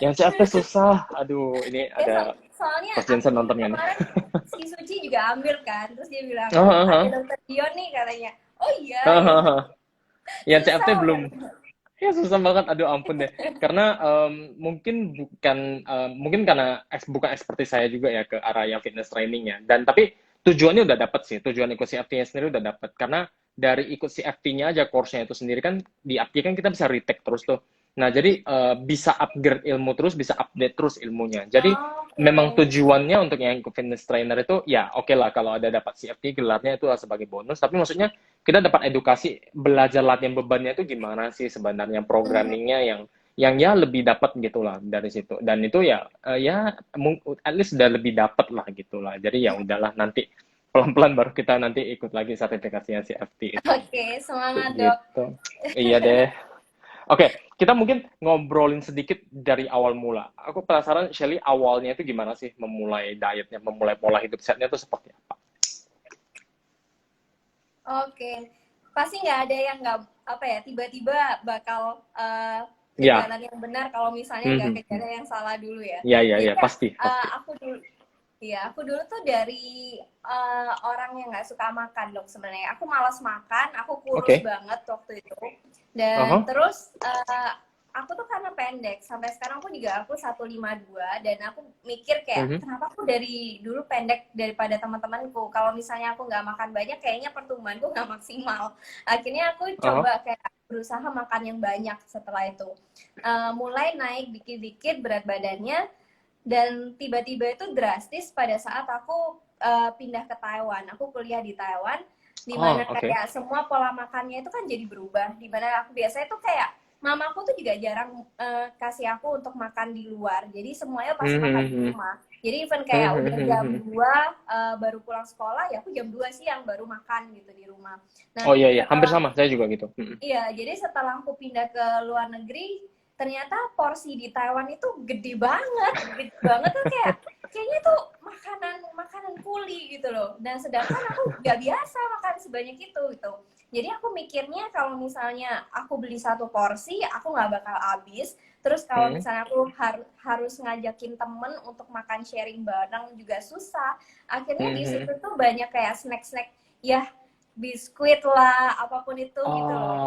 Yang CFT susah, aduh ini ada soalnya Coach Jensen nontonnya nih. Si Suci juga ambil kan, terus dia bilang ada dokter Dion nih katanya, oh iya yang CFT belum. Ya susah banget, aduh ampun deh. Karena mungkin karena bukan expertise saya juga ya ke arah yang fitness training ya. Dan tapi tujuannya udah dapat sih, tujuan ikut CFT-nya sendiri udah dapat. Karena dari ikut CFT-nya aja course-nya itu sendiri kan di APKI kan kita bisa retake terus tuh. Nah jadi bisa upgrade ilmu terus, bisa update terus ilmunya. Jadi memang tujuannya untuk yang ikut fitness trainer itu ya oke lah kalau ada dapat CFT gelarnya itu sebagai bonus. Tapi maksudnya kita dapat edukasi, belajar latihan bebannya itu gimana sih sebenarnya, programmingnya yang ya lebih dapat gitulah dari situ. Dan itu ya at least udah lebih dapat lah gitulah. Jadi ya udahlah, nanti pelan-pelan baru kita nanti ikut lagi sertifikasinya CFT. Oke, semangat dok. Gitu. Iya deh. Oke, kita mungkin ngobrolin sedikit dari awal mula. Aku penasaran, Shelly, awalnya itu gimana sih memulai dietnya, memulai pola hidup sehatnya itu seperti apa? Oke, pasti nggak ada yang nggak apa ya tiba-tiba bakal ke Ya. jalan yang benar kalau misalnya nggak Mhm. ke jalan yang salah dulu ya. Ya, ya, Jadi ya, ya pasti, pasti. aku dulu, iya aku dulu tuh dari orang yang nggak suka makan dong sebenarnya. Aku malas makan, aku kurus Oke. banget waktu itu. Dan Aha. terus aku tuh karena pendek sampai sekarang aku 152 dan aku mikir kayak Mhm. kenapa aku dari dulu pendek daripada teman-temanku. Kalau misalnya aku nggak makan banyak kayaknya pertumbuhanku nggak maksimal. Akhirnya aku Aha. coba kayak berusaha makan yang banyak setelah itu. Mulai naik dikit-dikit berat badannya dan tiba-tiba itu drastis pada saat aku pindah ke Taiwan. Aku kuliah di Taiwan, di Oh, mana oke. kayak semua pola makannya itu kan jadi berubah. Di mana aku biasanya tuh kayak mamaku tuh juga jarang kasih aku untuk makan di luar. Jadi semuanya pasti makan di Mhm. rumah. Jadi even kayak udah jam Mhm. 2 baru pulang sekolah, ya aku jam 2 siang baru makan gitu di rumah. Nah, Oh, iya, iya, hampir setelah sama, saya juga gitu. Mhm. iya, jadi setelah aku pindah ke luar negeri, ternyata porsi di Taiwan itu gede banget tuh kayak kayaknya tuh makanan makanan kuli gitu loh. Dan sedangkan aku nggak biasa makan sebanyak itu gitu. Jadi aku mikirnya kalau misalnya aku beli satu porsi, aku nggak bakal habis. Terus kalau Mhm. misalnya aku harus ngajakin temen untuk makan sharing bareng juga susah. Akhirnya di situ Mhm. tuh banyak kayak snack-snack ya biskuit lah apapun itu gitu loh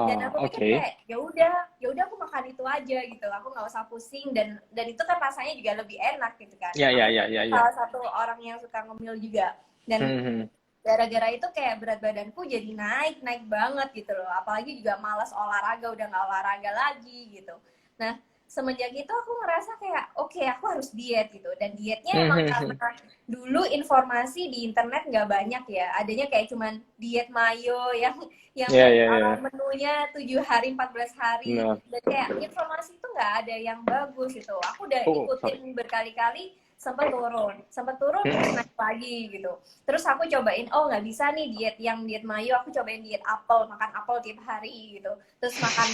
dan Oh, aku pikir oke. kayak ya udah aku makan itu aja gitu aku nggak usah pusing dan itu kan rasanya juga lebih enak gitu kan Ya, ya, aku ya, ya, ya. salah satu orang yang suka ngemil juga dan Mhm. gara-gara itu kayak berat badanku jadi naik naik banget gitu loh apalagi juga malas olahraga udah nggak olahraga lagi gitu nah semenjak itu aku ngerasa kayak oke aku harus diet gitu dan dietnya emang karena Mhm. dulu informasi di internet nggak banyak ya adanya kayak cuman diet mayo yang Ya, ya, ya. menunya 7 hari 14 hari Nah, dan kayak informasi itu nggak ada yang bagus gitu aku udah oh, sorry. ikutin berkali-kali sempat turun terus Mhm. naik lagi gitu terus aku cobain oh nggak bisa nih diet mayo aku cobain diet apel makan apel tiap hari gitu terus makan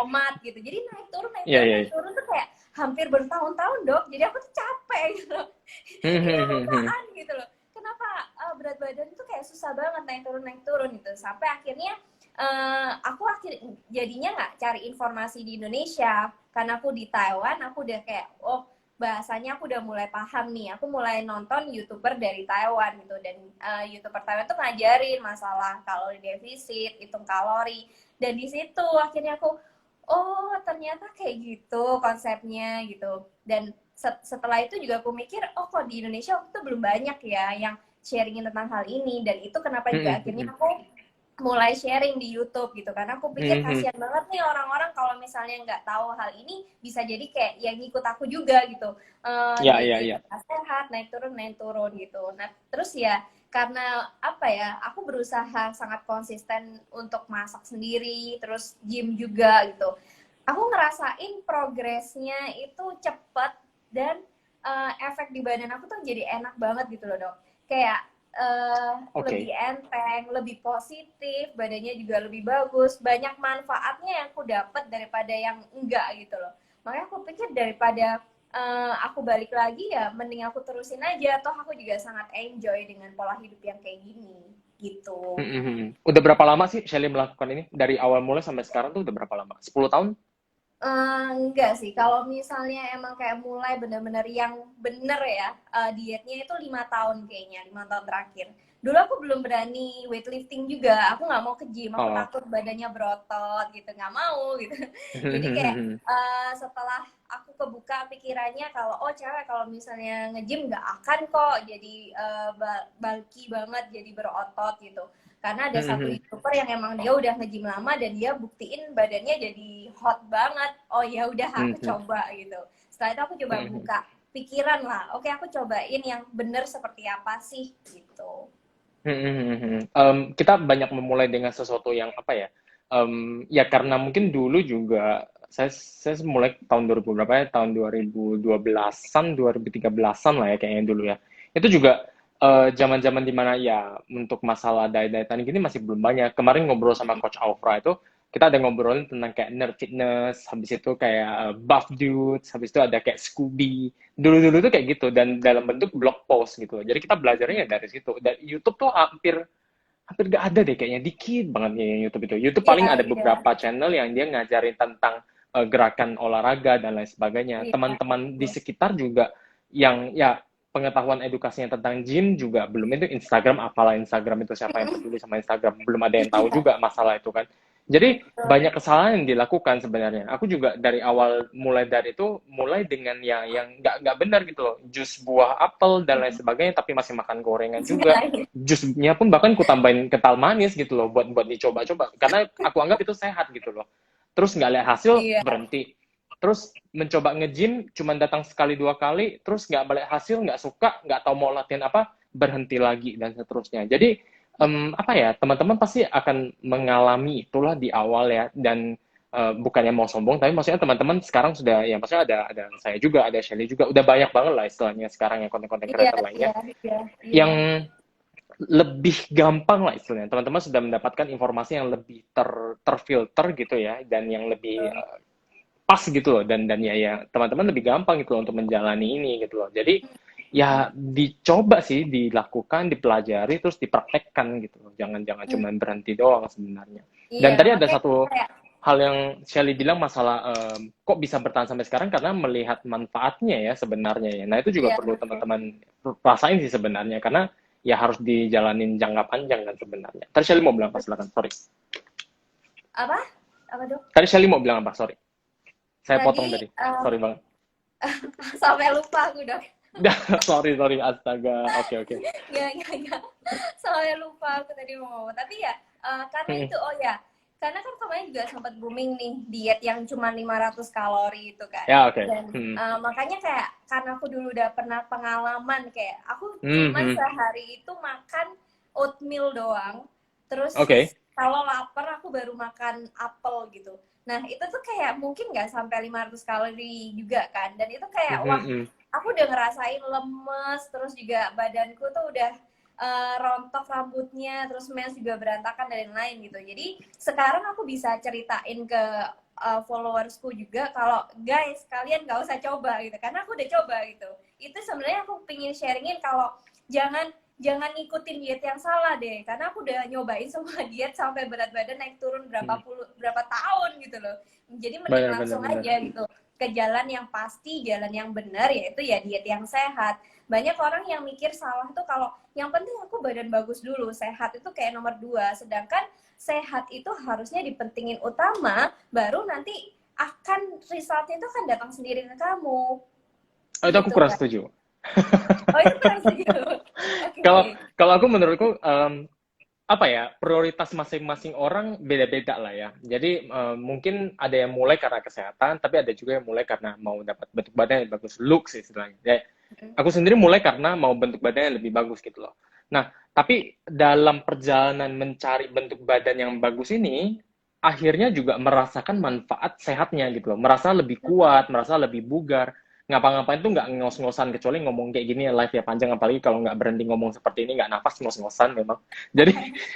omat gitu jadi naik turun naik Ya, turun ya, naik ya. turun tuh kayak hampir bertahun-tahun dok jadi aku tuh capek gitu loh ini Mhm. apaan gitu loh kenapa berat badan tuh kayak susah banget naik turun gitu sampai akhirnya jadinya nggak cari informasi di Indonesia karena aku di Taiwan aku udah kayak oh bahasanya aku udah mulai paham nih aku mulai nonton youtuber dari Taiwan gitu dan youtuber Taiwan tuh ngajarin masalah kalori defisit hitung kalori dan di situ akhirnya aku oh ternyata kayak gitu konsepnya gitu dan setelah itu juga aku mikir oh kok di Indonesia waktu itu belum banyak ya yang sharingin tentang hal ini dan itu kenapa juga akhirnya Mhm. aku mulai sharing di YouTube gitu karena aku pikir Mhm. kasihan banget nih orang-orang kalau misalnya nggak tahu hal ini bisa jadi kayak yang ngikut aku juga gitu Ya, ya, dietnya ya. nggak sehat naik turun gitu nah terus ya karena apa ya aku berusaha sangat konsisten untuk masak sendiri terus gym juga gitu aku ngerasain progresnya itu cepet dan efek di badan aku tuh jadi enak banget gitu loh dok kayak lebih Oke. enteng, lebih positif, badannya juga lebih bagus, banyak manfaatnya yang aku dapat daripada yang enggak gitu loh. Makanya aku pikir daripada aku balik lagi ya mending aku terusin aja, toh aku juga sangat enjoy dengan pola hidup yang kayak gini gitu. Mhm. Udah berapa lama sih Shelly melakukan ini? Dari awal mulai sampai sekarang tuh udah berapa lama? 10 tahun? Enggak sih, kalau misalnya emang kayak mulai bener-bener yang bener ya, dietnya itu 5 tahun kayaknya, 5 tahun terakhir. Dulu aku belum berani weightlifting juga, aku nggak mau ke gym, aku Oh. takut badannya berotot gitu, nggak mau gitu. Jadi kayak setelah aku kebuka pikirannya kalau oh cewek kalau misalnya nge-gym nggak akan kok jadi bulky banget, jadi berotot gitu karena ada satu youtuber yang emang dia udah nge-gym lama dan dia buktiin badannya jadi hot banget oh ya udah aku coba gitu setelah itu aku coba buka pikiran lah oke aku cobain yang bener seperti apa sih gitu. Kita banyak memulai dengan sesuatu yang apa ya? Ya karena mungkin dulu juga saya mulai tahun 2000 berapa ya? Tahun 2012-an, 2013-an lah ya kayaknya dulu ya. Itu juga zaman-zaman dimana ya untuk masalah diet-dietan gini masih belum banyak. Kemarin ngobrol sama Coach Alfra itu kita ada ngobrolin tentang kayak nerd fitness, habis itu kayak buff dudes, habis itu ada kayak Scooby. Dulu-dulu tuh kayak gitu dan dalam bentuk blog post gitu. Jadi kita belajarnya ya dari situ. Dan YouTube tuh hampir hampir gak ada deh kayaknya, dikit banget yang YouTube itu. YouTube Iya, paling ada iya, beberapa channel yang dia ngajarin tentang gerakan olahraga dan lain sebagainya. iya, Teman-teman di betul. sekitar juga yang ya pengetahuan edukasinya tentang gym juga belum, itu Instagram, apalah Instagram itu, siapa yang peduli sama Instagram, belum ada yang tahu Iya, juga masalah itu kan. Jadi betul. banyak kesalahan yang dilakukan sebenarnya. Aku juga dari awal mulai dari itu, mulai dengan yang nggak benar gitu loh, jus buah apel dan lain sebagainya, tapi masih makan gorengan juga. Iya, Jusnya pun bahkan ku tambahin kental manis gitu loh, buat dicoba-coba, karena aku anggap itu sehat gitu loh. Terus nggak lihat hasil, iya, berhenti. Terus mencoba nge-gym, cuman datang sekali dua kali, terus nggak balik hasil, nggak suka, nggak tahu mau latihan apa, berhenti lagi dan seterusnya. Jadi apa ya, teman-teman pasti akan mengalami itulah di awal ya. Dan bukannya mau sombong, tapi maksudnya teman-teman sekarang sudah, ya maksudnya ada saya juga, ada Shelly juga, udah banyak banget lah istilahnya sekarang ya, konten-konten iya, creator lainnya iya, iya, iya. yang lebih gampang lah istilahnya. Teman-teman sudah mendapatkan informasi yang lebih terfilter gitu ya, dan yang lebih Betul. pas gitu loh, dan ya teman-teman lebih gampang gitu loh untuk menjalani ini gitu loh. Jadi ya dicoba sih, dilakukan, dipelajari, terus dipraktekkan gitu loh. Jangan cuma berhenti doang sebenarnya. Iya, Dan tadi ada makanya satu kayak hal yang Shelly bilang masalah kok bisa bertahan sampai sekarang, karena melihat manfaatnya ya sebenarnya ya. Nah itu juga iya, perlu betul. teman-teman rasain sih sebenarnya, karena ya harus dijalanin jangka panjang kan sebenarnya. Tadi Shelly mau bilang apa? Silakan, sorry. Apa? Apa dong? Tadi Shelly mau bilang apa? Sorry. Saya Tadi potong tadi. Sorry banget. sampai lupa aku dong. sorry, astaga. Oke. Nggak. Sampai lupa aku tadi mau ngomong. Tapi ya, karena itu, oh ya, karena kan kemarin juga sempat booming nih diet yang cuma 500 kalori itu kan. Ya, oke. Dan makanya kayak karena aku dulu udah pernah pengalaman kayak aku cuma Hmm. sehari itu makan oatmeal doang. Terus Oke. kalau lapar aku baru makan apel gitu. Nah, itu tuh kayak mungkin nggak sampai 500 kalori juga kan. Dan itu kayak wah, aku udah ngerasain lemes, terus juga badanku tuh udah rontok rambutnya, terus mens juga berantakan dan lain-lain gitu. Jadi sekarang aku bisa ceritain ke followersku juga kalau guys kalian nggak usah coba gitu, karena aku udah coba gitu. Itu sebenarnya aku pingin sharingin kalau jangan ngikutin diet yang salah deh, karena aku udah nyobain semua diet sampai berat badan naik turun berapa tahun gitu loh. Jadi mending Benar. langsung aja gitu ke jalan yang pasti, jalan yang benar, yaitu ya diet yang sehat. Banyak orang yang mikir salah tuh kalau yang penting aku badan bagus dulu, sehat itu kayak nomor 2. Sedangkan sehat itu harusnya dipentingin utama, baru nanti akan resultnya itu akan datang sendiri ke kamu. Oh, itu aku Gitu kurang kan. setuju. Oh itu kurang setuju. Oke. Kalau aku menurutku apa ya, prioritas masing-masing orang beda-beda lah ya. Jadi mungkin ada yang mulai karena kesehatan, tapi ada juga yang mulai karena mau dapat bentuk badan yang bagus, look sih istilahnya. Ya, aku sendiri mulai karena mau bentuk badan yang lebih bagus gitu loh. Nah, tapi dalam perjalanan mencari bentuk badan yang bagus ini, akhirnya juga merasakan manfaat sehatnya gitu loh. Merasa lebih kuat, merasa lebih bugar. Ngapa-ngapain tuh nggak ngos-ngosan, kecuali ngomong kayak gini live ya panjang, apalagi kalau nggak berhenti ngomong seperti ini, nggak nafas, ngos-ngosan memang. Jadi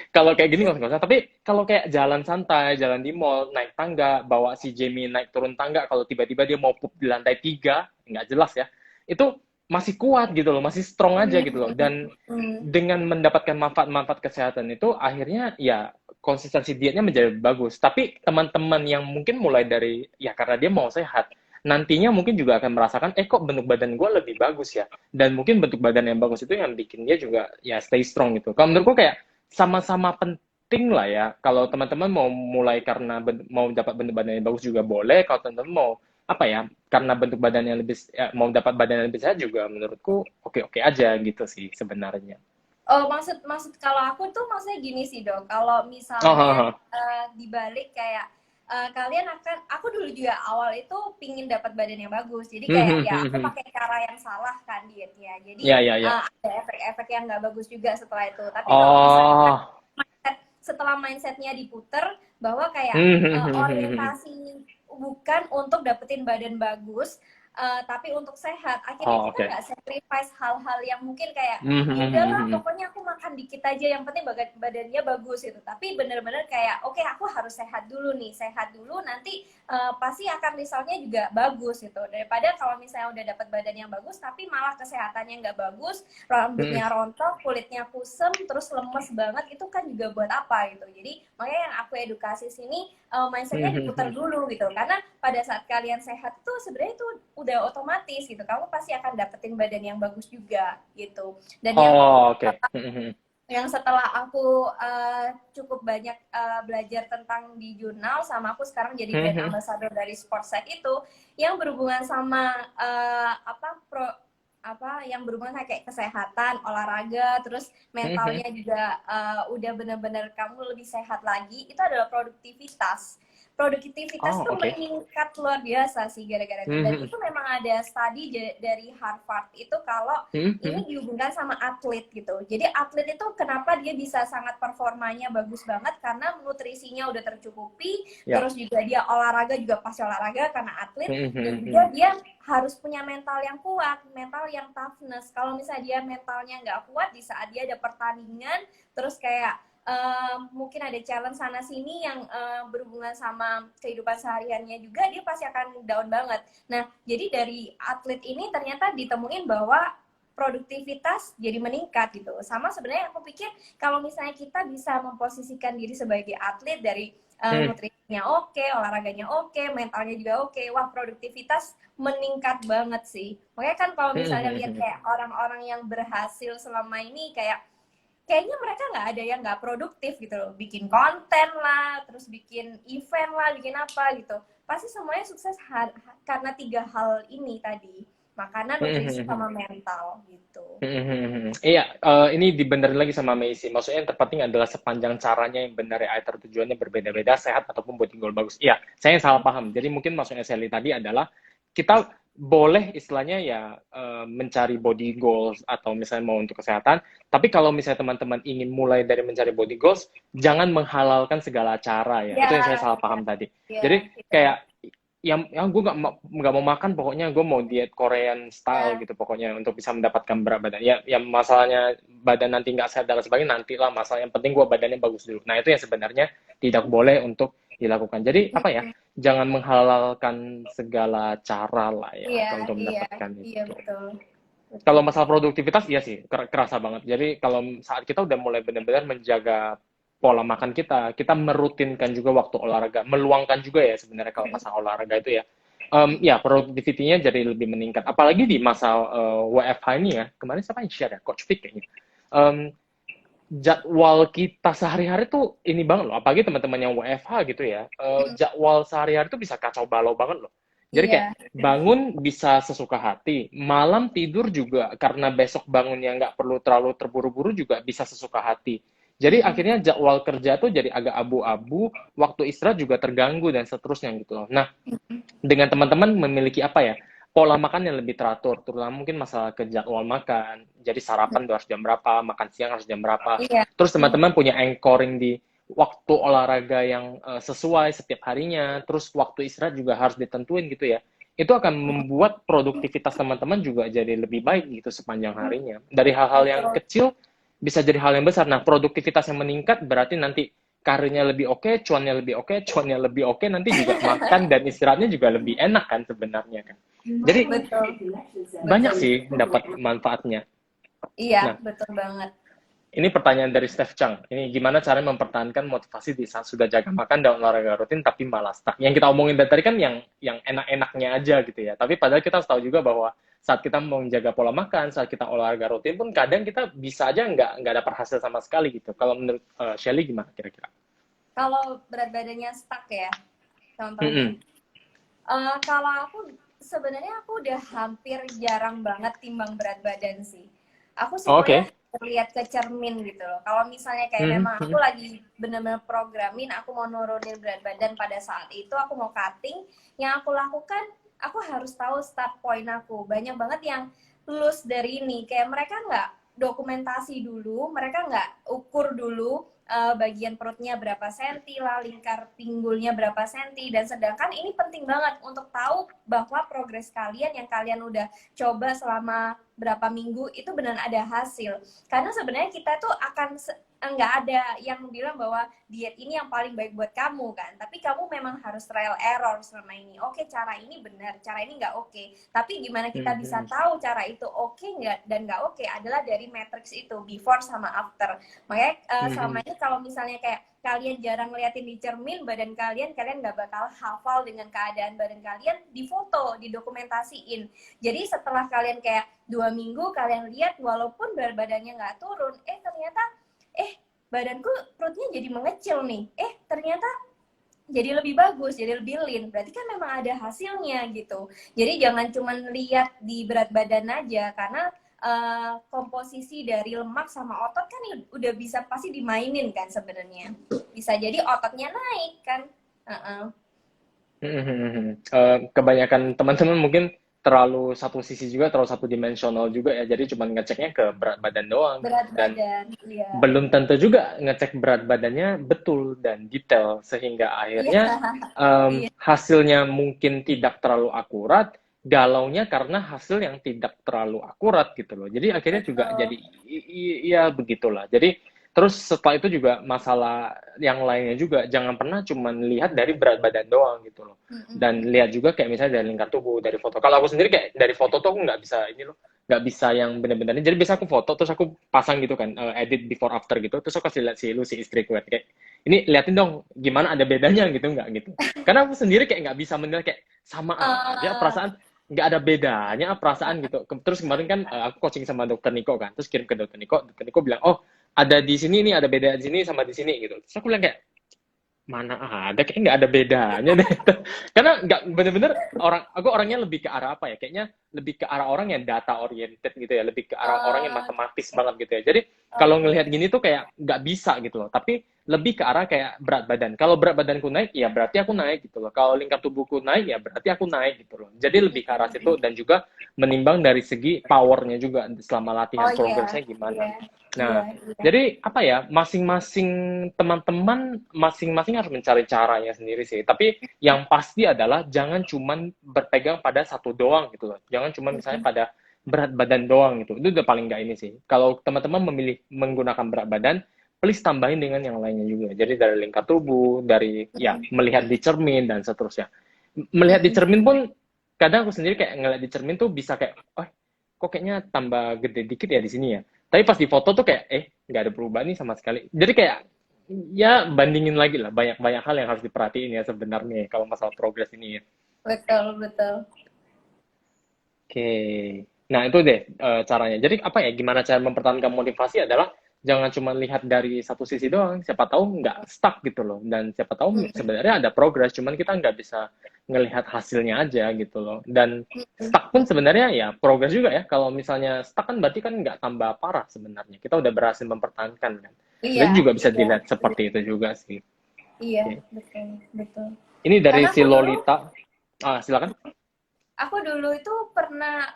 kalau kayak gini ngos-ngosan, tapi kalau kayak jalan santai, jalan di mall, naik tangga, bawa si Jamie naik turun tangga, kalau tiba-tiba dia mau pup di lantai 3, nggak jelas ya, itu masih kuat gitu loh, masih strong aja gitu loh. Dan dengan mendapatkan manfaat-manfaat kesehatan itu, akhirnya ya konsistensi dietnya menjadi bagus. Tapi teman-teman yang mungkin mulai dari, ya karena dia mau sehat, nantinya mungkin juga akan merasakan, kok bentuk badan gue lebih bagus ya. Dan mungkin bentuk badan yang bagus itu yang bikin dia juga ya stay strong gitu. Kalau menurutku kayak sama-sama penting lah ya. Kalau teman-teman mau mulai karena mau dapat bentuk badan yang bagus juga boleh. Kalau teman-teman mau apa ya, karena bentuk badan yang lebih mau dapat badan yang lebih sehat juga menurutku oke-oke aja gitu sih sebenarnya. Oh, maksud kalau aku tuh maksudnya gini sih dok, kalau misalnya dibalik kayak kalian akan, aku dulu juga awal itu pingin dapat badan yang bagus, jadi kayak ya aku pakai cara yang salah kan dietnya, jadi Ya. ada efek-efek yang nggak bagus juga setelah itu. Tapi kalau misalnya setelah mindsetnya diputer bahwa kayak orientasi bukan untuk dapetin badan bagus, tapi untuk sehat. Akhirnya Oh, kita oke. nggak sacrifice hal-hal yang mungkin kayak Mhm, ya mhm, udahlah mhm. pokoknya aku makan dikit aja yang penting badannya bagus gitu. Tapi bener-bener kayak oke, aku harus sehat dulu nih, sehat dulu nanti pasti akan resultnya juga bagus gitu. Daripada kalau misalnya udah dapat badan yang bagus tapi malah kesehatannya nggak bagus, Mhm, rambutnya rontok, kulitnya kusem, terus lemes banget, itu kan juga buat apa gitu. Jadi makanya yang aku edukasi sini, mindsetnya mhm, diputar mhm. dulu gitu, karena pada saat kalian sehat tuh sebenarnya itu udah otomatis gitu, kamu pasti akan dapetin badan yang bagus juga gitu. Dan Oh, oke. Mhm, mhm. yang setelah aku cukup banyak belajar tentang di jurnal, sama aku sekarang jadi Mhm, brand mhm. ambassador dari Sportset itu, yang berhubungan sama yang berhubungan kayak kesehatan, olahraga, terus Mhm, mhm. mentalnya juga udah bener-bener kamu lebih sehat lagi, itu adalah produktivitas. Produktivitas Oh, tuh oke. meningkat luar biasa sih gara-gara itu. Mhm, Dan mhm. itu memang ada studi dari Harvard itu kalau Mhm, ini mhm. dihubungkan sama atlet gitu. Jadi atlet itu kenapa dia bisa sangat performanya bagus banget, karena nutrisinya udah tercukupi, Ya. terus juga dia olahraga juga pasti olahraga karena atlet, Mhm, dan mhm, juga mhm. dia harus punya mental yang kuat, mental yang toughness. Kalau misalnya dia mentalnya nggak kuat di saat dia ada pertandingan, terus kayak mungkin ada challenge sana sini yang berhubungan sama kehidupan sehariannya juga, dia pasti akan down banget. Nah, jadi dari atlet ini ternyata ditemuin bahwa produktivitas jadi meningkat gitu. Sama sebenarnya aku pikir kalau misalnya kita bisa memposisikan diri sebagai atlet dari Mhm. nutrisinya oke, olahraganya oke, mentalnya juga oke, wah produktivitas meningkat banget sih. Makanya kan kalau Mhm, misalnya mhm, lihat mhm. kayak orang-orang yang berhasil selama ini, kayaknya mereka nggak ada yang nggak produktif gitu loh, bikin konten lah, terus bikin event lah, bikin apa gitu, pasti semuanya sukses karena 3 hal ini tadi: makanan, Mhm, nutrisi, mhm, mhm. sama mental gitu. Mhm, mhm, mhm. Iya, ini dibenerin lagi sama Messi. Maksudnya yang terpenting adalah sepanjang caranya yang benar ya, tujuannya berbeda-beda, sehat ataupun buat goal bagus. Iya, saya yang salah paham. Jadi mungkin maksudnya Sally tadi adalah kita boleh istilahnya ya mencari body goals atau misalnya mau untuk kesehatan. Tapi kalau misalnya teman-teman ingin mulai dari mencari body goals, jangan menghalalkan segala cara ya. Ya, Itu yang saya salah ya, paham tadi. ya, Jadi ya, kayak yang gue nggak mau makan, pokoknya gue mau diet Korean style ya, gitu pokoknya untuk bisa mendapatkan berat badan ya, yang masalahnya badan nanti nggak sehat dan sebagainya nantilah masalah, yang penting gue badannya bagus dulu. Nah itu yang sebenarnya tidak boleh untuk dilakukan. Jadi apa ya, jangan menghalalkan segala cara lah ya iya, kalau untuk iya, mendapatkan iya, itu. betul, betul. Kalau masalah produktivitas, iya sih, kerasa banget. Jadi kalau saat kita udah mulai benar-benar menjaga pola makan kita, kita merutinkan juga waktu olahraga, meluangkan juga ya sebenarnya kalau masalah olahraga itu ya. Ya, productivity-nya jadi lebih meningkat. Apalagi di masa WFH ini ya, kemarin siapa yang share ya? Coach Vic kayaknya. Um, Jadwal kita sehari-hari tuh ini banget loh, apalagi teman-teman yang WFH gitu ya, jadwal sehari-hari tuh bisa kacau balau banget loh. Jadi kayak Iya, bangun bisa sesuka hati, malam tidur juga karena besok bangunnya nggak perlu terlalu terburu-buru juga bisa sesuka hati. Jadi akhirnya jadwal kerja tuh jadi agak abu-abu, waktu istirahat juga terganggu dan seterusnya gitu loh. Nah, dengan teman-teman memiliki apa ya, pola makan yang lebih teratur, terutama mungkin masalah ke jadwal makan. Jadi sarapan tuh harus jam berapa, makan siang harus jam berapa. iya, Terus teman-teman punya anchoring di waktu olahraga yang sesuai setiap harinya. Terus waktu istirahat juga harus ditentuin gitu ya. Itu akan membuat produktivitas teman-teman juga jadi lebih baik gitu sepanjang harinya. Dari hal-hal yang betul. kecil bisa jadi hal yang besar. Nah, produktivitas yang meningkat berarti nanti karirnya lebih oke, cuannya lebih oke, cuannya lebih oke, nanti juga makan dan istirahatnya juga lebih enak kan sebenarnya kan. Jadi Betul, banyak betul. sih dapat manfaatnya. Iya, Nah, betul banget. ini pertanyaan dari Steph Chang. Ini gimana cara mempertahankan motivasi di saat sudah jaga makan dan olahraga rutin tapi malas? Nah, yang kita omongin dari tadi kan yang enak-enaknya aja gitu ya. Tapi padahal kita harus tahu juga bahwa saat kita mau menjaga pola makan, saat kita olahraga rutin pun kadang kita bisa aja nggak dapat hasil sama sekali gitu. Kalau menurut Shelly gimana kira-kira? Kalau berat badannya stuck ya, contohnya. Mm-mm. Kalau aku sebenarnya aku udah hampir jarang banget timbang berat badan sih. Aku Oh, sukanya oke. lihat ke cermin gitu loh. Kalau misalnya kayak Mhm, memang aku mhm. lagi bener-bener programin, aku mau nurunin berat badan pada saat itu, aku mau cutting, yang aku lakukan, aku harus tahu start point aku. Banyak banget yang lulus dari ini, kayak mereka nggak dokumentasi dulu, mereka nggak ukur dulu bagian perutnya berapa senti lah, lingkar pinggulnya berapa senti, dan sedangkan ini penting banget untuk tahu bahwa progres kalian yang kalian udah coba selama berapa minggu itu benar ada hasil. Karena sebenarnya kita tuh akan nggak ada yang bilang bahwa diet ini yang paling baik buat kamu kan, tapi kamu memang harus trial error selama ini. Oke, cara ini benar, cara ini nggak oke, tapi gimana kita bisa tahu cara itu oke nggak dan nggak oke adalah dari matrix itu, before sama after. Makanya selama ini kalau misalnya kayak kalian jarang ngeliatin di cermin badan kalian nggak bakal hafal dengan keadaan badan kalian, di foto, didokumentasiin. Jadi setelah kalian kayak 2 minggu kalian lihat walaupun berat badannya nggak turun, ternyata badanku perutnya jadi mengecil nih, ternyata jadi lebih bagus, jadi lebih lean, berarti kan memang ada hasilnya gitu. Jadi jangan cuma lihat di berat badan aja, karena komposisi dari lemak sama otot kan udah bisa pasti dimainin kan sebenarnya. Bisa jadi ototnya naik kan. Kebanyakan teman-teman mungkin terlalu satu sisi juga, terlalu satu dimensional juga ya, jadi cuma ngeceknya ke berat badan doang. Berat Dan badan, iya. belum tentu juga ngecek berat badannya betul dan detail, sehingga akhirnya Iya. hasilnya mungkin tidak terlalu akurat, galaunya karena hasil yang tidak terlalu akurat gitu loh. Jadi akhirnya juga jadi iya begitulah. Jadi terus setelah itu juga masalah yang lainnya juga, jangan pernah cuma lihat dari berat badan doang gitu loh. Dan lihat juga kayak misalnya dari lingkar tubuh, dari foto. Kalau aku sendiri kayak dari foto tuh aku nggak bisa ini loh, nggak bisa yang bener-bener. Jadi biasa aku foto terus aku pasang gitu kan, edit before after gitu, terus aku kasih lihat si istriku kayak, ini liatin dong gimana ada bedanya gitu, nggak gitu. Karena aku sendiri kayak nggak bisa menilai, kayak sama aja perasaan, nggak ada bedanya perasaan gitu. Terus kemarin kan aku coaching sama dokter Niko kan, terus kirim ke dokter Niko bilang, oh ada di sini nih, ada beda di sini sama di sini gitu. Terus aku bilang kayak, mana ada, kayak nggak ada bedanya deh. Karena nggak bener-bener aku orangnya lebih ke arah apa ya, kayaknya lebih ke arah orang yang data oriented gitu ya, lebih ke arah orang yang matematis banget gitu ya. Jadi kalau ngelihat gini tuh kayak nggak bisa gitu loh, tapi lebih ke arah kayak berat badan. Kalau berat badanku naik, ya berarti aku naik gitu loh. Kalau lingkar tubuhku naik, ya berarti aku naik gitu loh. Jadi lebih ke arah situ, dan juga menimbang dari segi powernya juga selama latihan, progresnya gimana. Nah, jadi apa ya, masing-masing teman-teman masing-masing harus mencari caranya sendiri sih. Tapi yang pasti adalah jangan cuman berpegang pada satu doang gitu loh. Jangan cuma misalnya pada berat badan doang gitu. Itu udah paling nggak ini sih. Kalau teman-teman memilih menggunakan berat badan, please tambahin dengan yang lainnya juga. Jadi dari lingkar tubuh, dari ya melihat di cermin dan seterusnya. Melihat di cermin pun kadang aku sendiri kayak ngeliat di cermin tuh bisa kayak, oh kok kayaknya tambah gede dikit ya di sini ya. Tapi pas di foto tuh kayak, nggak ada perubahan nih sama sekali. Jadi kayak, ya bandingin lagi lah. Banyak-banyak hal yang harus diperhatiin ya sebenarnya kalau masalah progres ini ya. Betul. Oke. Nah itu deh caranya. Jadi apa ya, gimana cara mempertahankan motivasi adalah jangan cuma lihat dari satu sisi doang. Siapa tahu nggak stuck gitu loh. Dan siapa tahu sebenarnya ada progres, cuman kita nggak bisa ngelihat hasilnya aja gitu loh. Dan stuck pun sebenarnya ya progres juga ya. Kalau misalnya stuck kan berarti kan nggak tambah parah sebenarnya. Kita udah berhasil mempertahankan kan. Jadi juga bisa dilihat seperti itu juga sih. Iya, Oke. betul. Ini dari Karena si Lolita. Silakan. Aku dulu itu pernah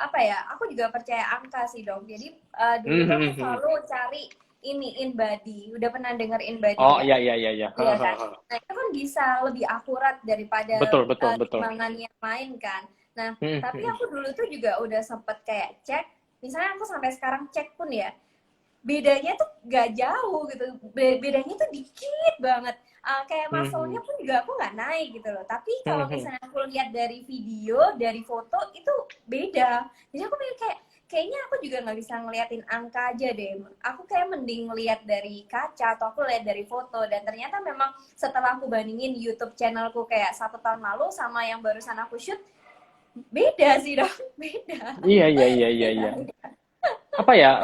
aku juga percaya angka sih dong. Jadi dulu tuh aku selalu cari ini InBody. Udah pernah denger InBody Oh ya? iya. Iya kan? Nah itu kan bisa lebih akurat daripada Betul. timbangan yang lain kan. Nah tapi aku dulu tuh juga udah sempet kayak cek. Misalnya aku sampai sekarang cek pun ya, bedanya tuh gak jauh gitu, bedanya tuh dikit banget. Kayak muscle-nya pun juga aku nggak naik gitu loh. Tapi kalau misalnya aku lihat dari video, dari foto itu beda. Jadi aku mikir kayaknya aku juga nggak bisa ngeliatin angka aja deh. Aku kayak mending lihat dari kaca atau aku lihat dari foto. Dan ternyata memang setelah aku bandingin YouTube channelku kayak 1 tahun lalu sama yang barusan aku shoot, beda sih dong, beda. Iya. Apa ya,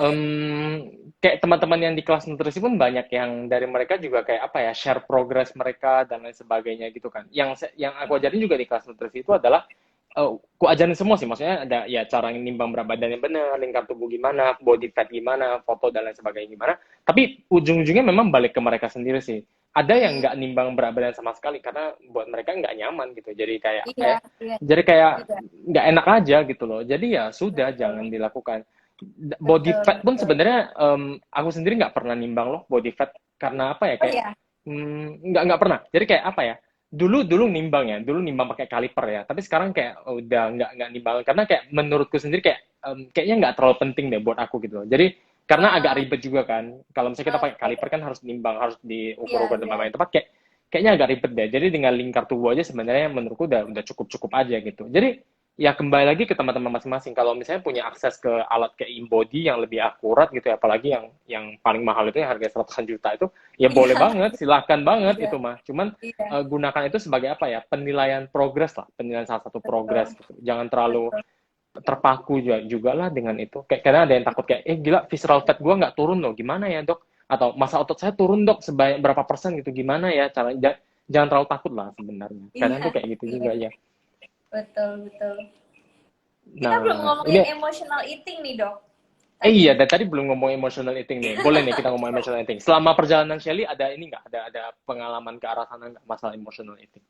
kayak teman-teman yang di kelas nutrisi pun banyak yang dari mereka juga kayak apa ya, share progress mereka dan lain sebagainya gitu kan. Yang aku ajarin juga di kelas nutrisi itu adalah aku ajarin semua sih, maksudnya ada ya cara nimbang berat badan yang benar, lingkar tubuh gimana, body fat gimana, foto dan lain sebagainya gimana. Tapi ujung-ujungnya memang balik ke mereka sendiri sih. Ada yang nggak nimbang berat badan sama sekali karena buat mereka nggak nyaman gitu. Jadi kayak nggak enak aja gitu loh. Jadi ya sudah, jangan dilakukan. Body fat pun sebenarnya aku sendiri nggak pernah nimbang loh body fat, karena apa ya, Oh kayak ya. nggak pernah. Jadi kayak apa ya, dulu nimbang ya, dulu nimbang pakai kaliper ya, tapi sekarang kayak udah nggak nimbang, karena kayak menurutku sendiri kayak kayaknya nggak terlalu penting deh buat aku gitu loh. Jadi karena agak Oh, ribet juga kan, kalau misalnya kita pakai oke. kaliper kan harus nimbang, harus Iya, diukur-ukur dan iya. lain-lain, tepat kayak kayaknya agak ribet deh. Jadi dengan lingkar tubuh aja sebenarnya menurutku udah cukup aja gitu. Jadi ya kembali lagi ke teman-teman masing-masing. Kalau misalnya punya akses ke alat kayak InBody yang lebih akurat gitu ya, apalagi yang paling mahal itu yang harga 100-an juta itu, ya boleh Iya, banget, silahkan banget iya, itu mah. Cuman iya. gunakan itu sebagai apa ya, penilaian progres lah, penilaian salah satu progres Betul, gitu. Jangan terlalu betul. terpaku juga lah dengan itu. Kayak kadang ada yang takut kayak, gila visceral fat gue nggak turun loh, gimana ya dok? Atau massa otot saya turun dok sebanyak berapa persen gitu, gimana ya cara? Jangan terlalu takut lah sebenarnya. Kadang Iya, tuh kayak gitu iya. juga ya. Betul, betul. Kita belum Nah, ngomongin ini emotional eating nih, Dok. Tadi. iya, dan tadi belum ngomong emotional eating nih. Boleh nih kita ngomong emotional eating. Selama perjalanan Shelly ada ini nggak? Ada pengalaman ke arah sana nggak masalah emotional eating?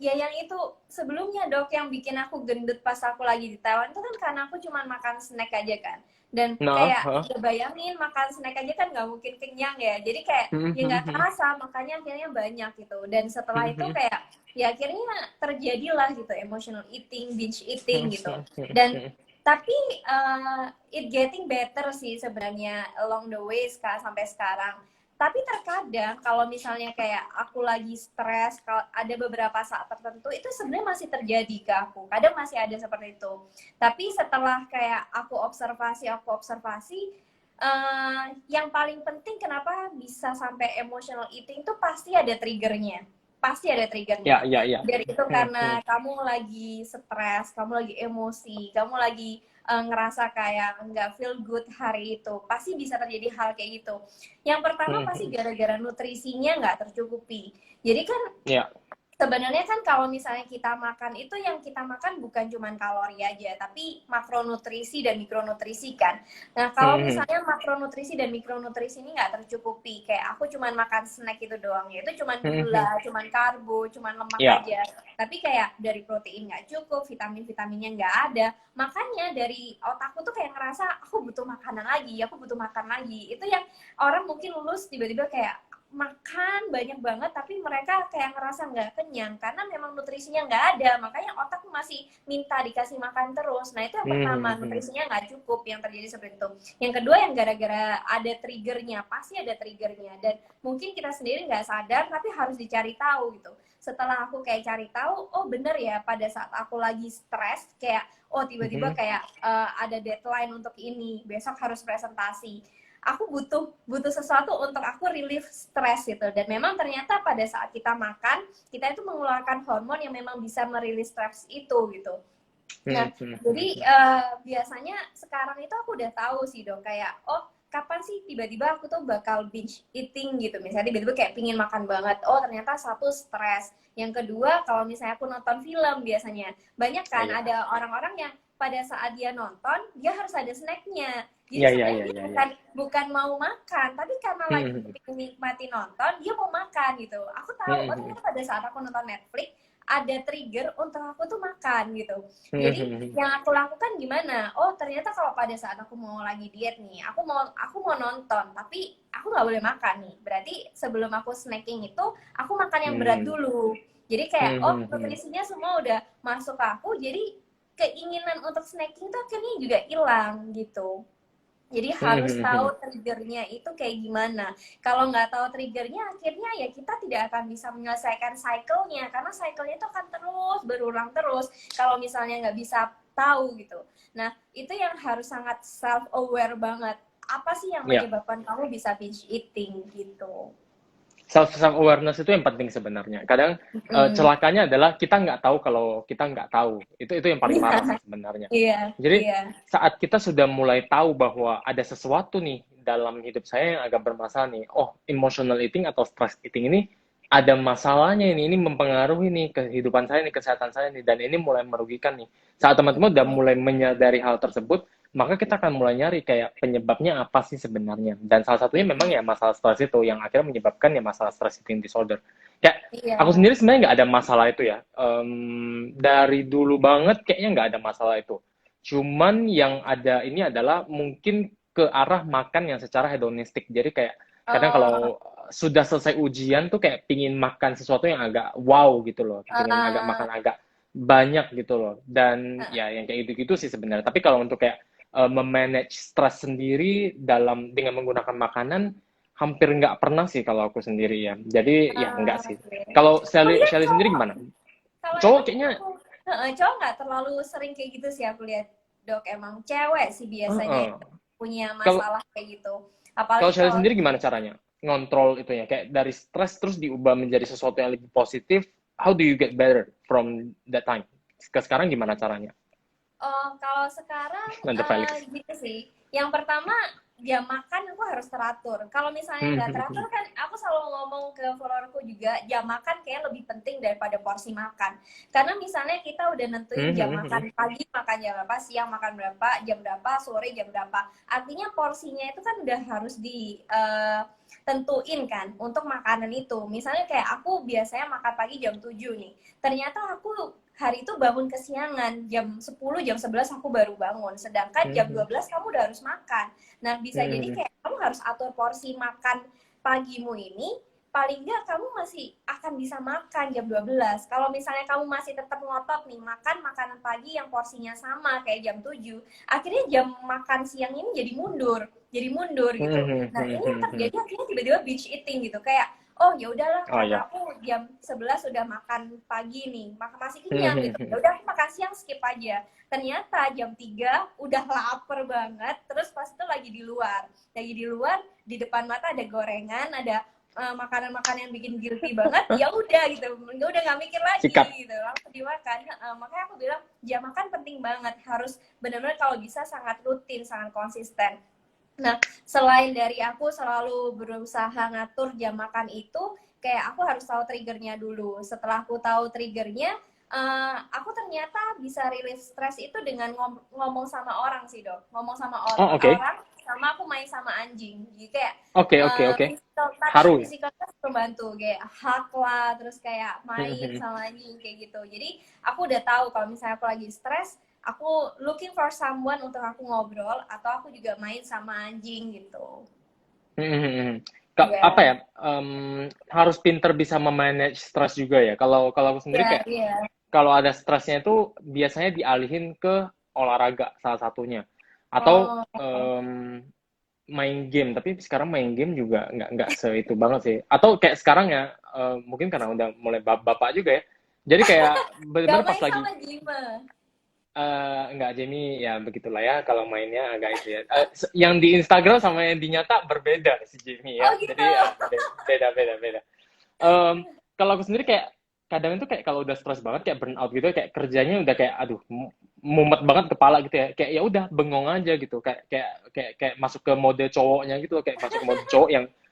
Ya yang itu sebelumnya, Dok, yang bikin aku gendut pas aku lagi di Taiwan itu kan karena aku cuma makan snack aja kan. Dan Nah, kayak ya bayangin makan snack aja kan nggak mungkin kenyang ya. Jadi kayak ya nggak kerasa, makanya akhirnya banyak gitu. Dan setelah itu kayak ya akhirnya terjadilah gitu emotional eating, binge eating gitu. Dan tapi it getting better sih sebenarnya along the way sampai sekarang. Tapi terkadang kalau misalnya kayak aku lagi stres, kalau ada beberapa saat tertentu itu sebenarnya masih terjadi ke aku. Kadang masih ada seperti itu. Tapi setelah kayak aku observasi, yang paling penting kenapa bisa sampai emotional eating itu pasti ada triggernya. Pasti ada ya, triggernya. ya, ya. Dari itu karena kamu lagi stres, kamu lagi emosi, kamu lagi ngerasa kayak nggak feel good hari itu. Pasti bisa terjadi hal kayak gitu. Yang pertama pasti gara-gara nutrisinya nggak tercukupi. Jadi kan Ya. sebenarnya kan kalau misalnya kita makan itu yang kita makan bukan cuma kalori aja, tapi makronutrisi dan mikronutrisi kan. Nah kalau misalnya makronutrisi dan mikronutrisi ini nggak tercukupi, kayak aku cuma makan snack itu doang, ya itu cuma gula, cuma karbo, cuma lemak Ya. aja. Tapi kayak dari protein nggak cukup, vitaminnya nggak ada. Makanya dari otakku tuh kayak ngerasa aku butuh makanan lagi, aku butuh makan lagi. Itu yang orang mungkin lulus tiba-tiba kayak makan banyak banget tapi mereka kayak ngerasa nggak kenyang karena memang nutrisinya nggak ada, makanya otak masih minta dikasih makan terus. Nah itu yang pertama, nutrisinya nggak cukup yang terjadi seperti itu. Yang kedua yang gara-gara ada triggernya, pasti ada triggernya dan mungkin kita sendiri nggak sadar tapi harus dicari tahu gitu. Setelah aku kayak cari tahu, oh bener ya pada saat aku lagi stres kayak oh tiba-tiba kayak ada deadline untuk ini, besok harus presentasi, aku butuh sesuatu untuk aku relief stres gitu. Dan memang ternyata pada saat kita makan kita itu mengeluarkan hormon yang memang bisa merilis stres itu gitu. Nah jadi biasanya sekarang itu aku udah tahu sih dok, kayak oh kapan sih tiba-tiba aku tuh bakal binge eating gitu. Misalnya tiba-tiba kayak pingin makan banget, oh ternyata satu stres. Yang kedua kalau misalnya aku nonton film, biasanya banyak kan ada orang-orang yang pada saat dia nonton dia harus ada snacknya. Jadi sebenarnya dia bukan mau makan, tapi karena lagi nikmati nonton, dia mau makan gitu. Aku tahu, oh ternyata pada saat aku nonton Netflix, ada trigger untuk aku tuh makan gitu. Jadi yang aku lakukan gimana? Oh ternyata kalau pada saat aku mau lagi diet nih, aku mau nonton, tapi aku nggak boleh makan nih. Berarti sebelum aku snacking itu, aku makan yang berat dulu. Jadi kayak, oh nutrisinya semua udah masuk ke aku, jadi keinginan untuk snacking tuh akhirnya juga hilang gitu. Jadi harus tahu triggernya itu kayak gimana. Kalau nggak tahu triggernya, akhirnya ya kita tidak akan bisa menyelesaikan cycle-nya. Karena cycle-nya itu akan terus berulang terus. Kalau misalnya nggak bisa tahu gitu. Nah, itu yang harus sangat self-aware banget. Apa sih yang menyebabkan kamu bisa binge eating gitu. Self-awareness itu yang penting sebenarnya. Kadang celakanya adalah kita nggak tahu kalau kita nggak tahu. Itu yang paling parah sih sebenarnya. Jadi saat kita sudah mulai tahu bahwa ada sesuatu nih dalam hidup saya yang agak bermasalah nih. Oh, emotional eating atau stress eating ini ada masalahnya ini mempengaruhi nih kehidupan saya nih, kesehatan saya nih, dan ini mulai merugikan nih. Saat teman-teman udah mulai menyadari hal tersebut, maka kita akan mulai nyari kayak penyebabnya apa sih sebenarnya. Dan salah satunya memang ya masalah stres itu yang akhirnya menyebabkan ya masalah stress eating disorder. Kayak aku sendiri sebenarnya nggak ada masalah itu ya. Dari dulu banget kayaknya nggak ada masalah itu. Cuman yang ada ini adalah mungkin ke arah makan yang secara hedonistik. Jadi kayak Kadang Oh, kalau sudah selesai ujian tuh kayak pingin makan sesuatu yang agak wow gitu loh, pingin agak eh, makan agak banyak gitu loh. Dan ya yang kayak gitu-gitu sih sebenarnya. Tapi kalau untuk kayak memanage stres sendiri dengan menggunakan makanan, hampir nggak pernah sih kalau aku sendiri ya. Jadi ya enggak sih. oke. Kalau Oh Shelly, iya, Shelly sendiri gimana? kalau Cowok emang kayaknya, aku cowok nggak terlalu sering kayak gitu sih aku lihat, Dok. Emang cewek sih biasanya uh-uh. yang punya Kalau masalah kayak gitu. Kalau Apalagi Shelly kalau sendiri gimana caranya? Ngontrol itu ya, kayak dari stres terus diubah menjadi sesuatu yang lebih positif. How do you get better from that time? Ke sekarang gimana caranya? Kalau sekarang Tante Felix. gitu sih. Yang pertama, jam makan aku harus teratur. Kalau misalnya nggak teratur kan, aku selalu ngomong ke followerku juga, jam makan kayak lebih penting daripada porsi makan. Karena misalnya kita udah nentuin jam makan pagi makan jam berapa, siang makan berapa, jam berapa, sore jam berapa. Artinya porsinya itu kan udah harus tentuin kan untuk makanan itu. Misalnya kayak aku biasanya makan pagi jam 7 nih. Ternyata aku hari itu bangun kesiangan, jam 10, jam 11 aku baru bangun. Sedangkan jam 12 kamu udah harus makan. Nah, bisa jadi kayak kamu harus atur porsi makan pagimu ini, paling nggak kamu masih akan bisa makan jam 12. Kalau misalnya kamu masih tetap ngotot nih, makan makanan pagi yang porsinya sama kayak jam 7, akhirnya jam makan siang ini jadi mundur gitu. Nah, ini yang terjadi akhirnya tiba-tiba binge eating gitu, kayak oh ya udahlah Oh karena ya. aku jam 11 sudah makan pagi nih, masih kenyang gitu. Ya udah aku makan siang skip aja. Ternyata jam 3 udah lapar banget, terus pas itu lagi di luar. Di depan mata ada gorengan, ada makanan-makanan yang bikin guilty banget, ya udah gitu, udah nggak mikir lagi Sikap. gitu, langsung dimakan. Makanya aku bilang jam makan penting banget, harus benar-benar kalau bisa sangat rutin, sangat konsisten. Nah, selain dari aku selalu berusaha ngatur jam makan itu, kayak aku harus tahu triggernya dulu. Setelah aku tahu triggernya, aku ternyata bisa relief stres itu dengan ngomong sama orang sih, Dok. Ngomong sama Oh, oke. orang, sama aku main sama anjing. Jadi kayak Oke, oke, oke. Haru ya? physical touch membantu, kayak hug lah, terus kayak main sama anjing kayak gitu. Jadi aku udah tahu kalau misalnya aku lagi stres, aku looking for someone untuk aku ngobrol, atau aku juga main sama anjing gitu. Apa Iya, ya? Harus pinter bisa memanage stres juga ya. Kalau kalau aku sendiri iya, kayak iya. kalau ada stresnya itu biasanya dialihin ke olahraga salah satunya. Atau Oh, main game, tapi sekarang main game juga nggak itu banget sih. Atau kayak sekarang ya, mungkin karena udah mulai bapak juga ya. Jadi kayak gak bener-bener pas main lagi sama Jima. nggak, Jamie ya begitulah ya kalau mainnya agak itu ya. Yang di Instagram sama yang di nyata berbeda si Jamie Oh ya. gitu. Jadi beda beda beda. Em, Kalau aku sendiri kayak kadang itu kayak kalau udah stres banget kayak burnout gitu kayak kerjanya udah kayak aduh mumet banget kepala gitu ya. Kayak ya udah bengong aja gitu. Kayak masuk ke mode cowoknya gitu loh. Kayak masuk ke mode cowok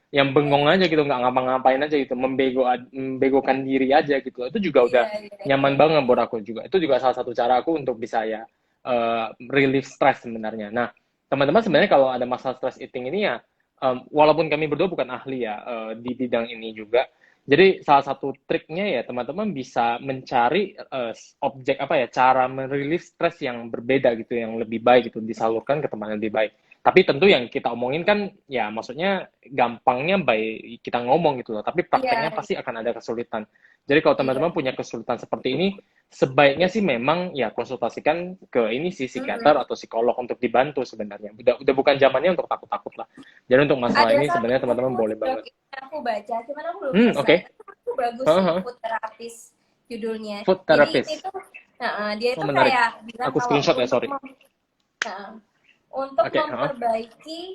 yang bengong aja gitu, nggak ngapa-ngapain aja gitu, membegokan diri aja gitu. Itu juga udah Iya, iya, iya. nyaman banget buat aku juga. Itu juga salah satu cara aku untuk bisa ya relief stress sebenarnya. Nah, teman-teman sebenarnya kalau ada masalah stress eating ini ya, walaupun kami berdua bukan ahli ya di bidang ini juga, jadi salah satu triknya ya teman-teman bisa mencari objek apa ya, cara merilis stres yang berbeda gitu, yang lebih baik gitu, disalurkan ke teman yang lebih baik. Tapi tentu yang kita omongin kan ya maksudnya gampangnya baik kita ngomong gitu loh, tapi Iya, prakteknya pasti akan ada kesulitan. Jadi kalau iya. teman-teman punya kesulitan seperti ini, sebaiknya sih memang ya konsultasikan ke ini sih psikiater atau psikolog untuk dibantu sebenarnya. Udah bukan zamannya untuk takut-takut lah. Jadi untuk masalah Ada ini satu sebenarnya teman-teman buku boleh sih, Dok, banget. yang aku baca, cuman aku belum Oke. selesai. Tapi itu bagus sih, Heeh. Food Therapist judulnya. Food Jadi ini therapist. tuh, dia Oh, itu menarik. kayak bilang Aku kalau screenshot ya, sorry. nah, untuk Oke, heeh.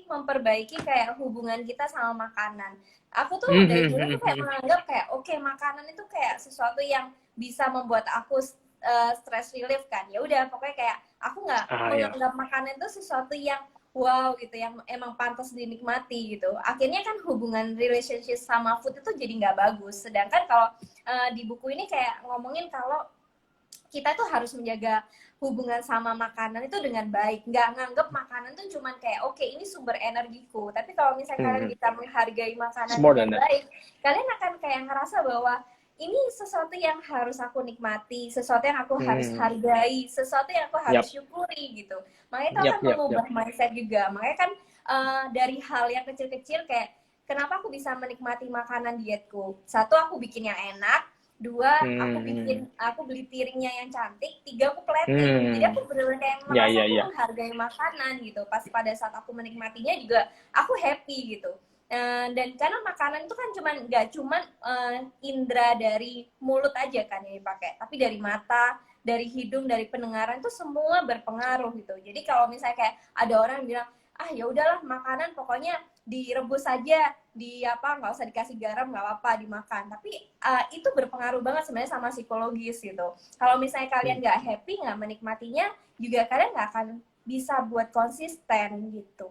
memperbaiki kayak hubungan kita sama makanan. Aku tuh dari dulu tuh kayak menganggap kayak oke, makanan itu kayak sesuatu yang bisa membuat aku stress relief kan. Ya udah pokoknya kayak aku nggak Ah ya. menganggap makanan itu sesuatu yang wow gitu, yang emang pantas dinikmati gitu. Akhirnya kan hubungan relationship sama food itu jadi nggak bagus. Sedangkan kalau di buku ini kayak ngomongin kalau kita tuh harus menjaga hubungan sama makanan itu dengan baik, nggak nganggep makanan tuh cuman kayak oke, ini sumber energiku, tapi kalau misalnya kalian bisa menghargai It's makanan more dengan than that. baik, kalian akan kayak ngerasa bahwa ini sesuatu yang harus aku nikmati, sesuatu yang aku harus hargai, sesuatu yang aku harus Yap, syukuri gitu. Makanya itu akan yap, yap, yap. mengubah mindset juga. Makanya kan dari hal yang kecil-kecil kayak kenapa aku bisa menikmati makanan dietku. Satu, aku bikin yang enak. Dua, aku beli piringnya yang cantik. Tiga, aku plating. Jadi aku bener-bener kayak Ya, merasa ya, aku ya. menghargai makanan gitu. Pas pada saat aku menikmatinya juga aku happy gitu. Dan karena makanan itu kan nggak cuman indera dari mulut aja kan yang dipakai, tapi dari mata, dari hidung, dari pendengaran itu semua berpengaruh gitu. Jadi kalau misalnya kayak ada orang yang bilang, ah ya udahlah makanan pokoknya direbus saja, di apa nggak usah dikasih garam nggak apa-apa dimakan, tapi itu berpengaruh banget sebenarnya sama psikologis gitu. Kalau misalnya kalian nggak happy, nggak menikmatinya, juga kalian nggak akan bisa buat konsisten gitu.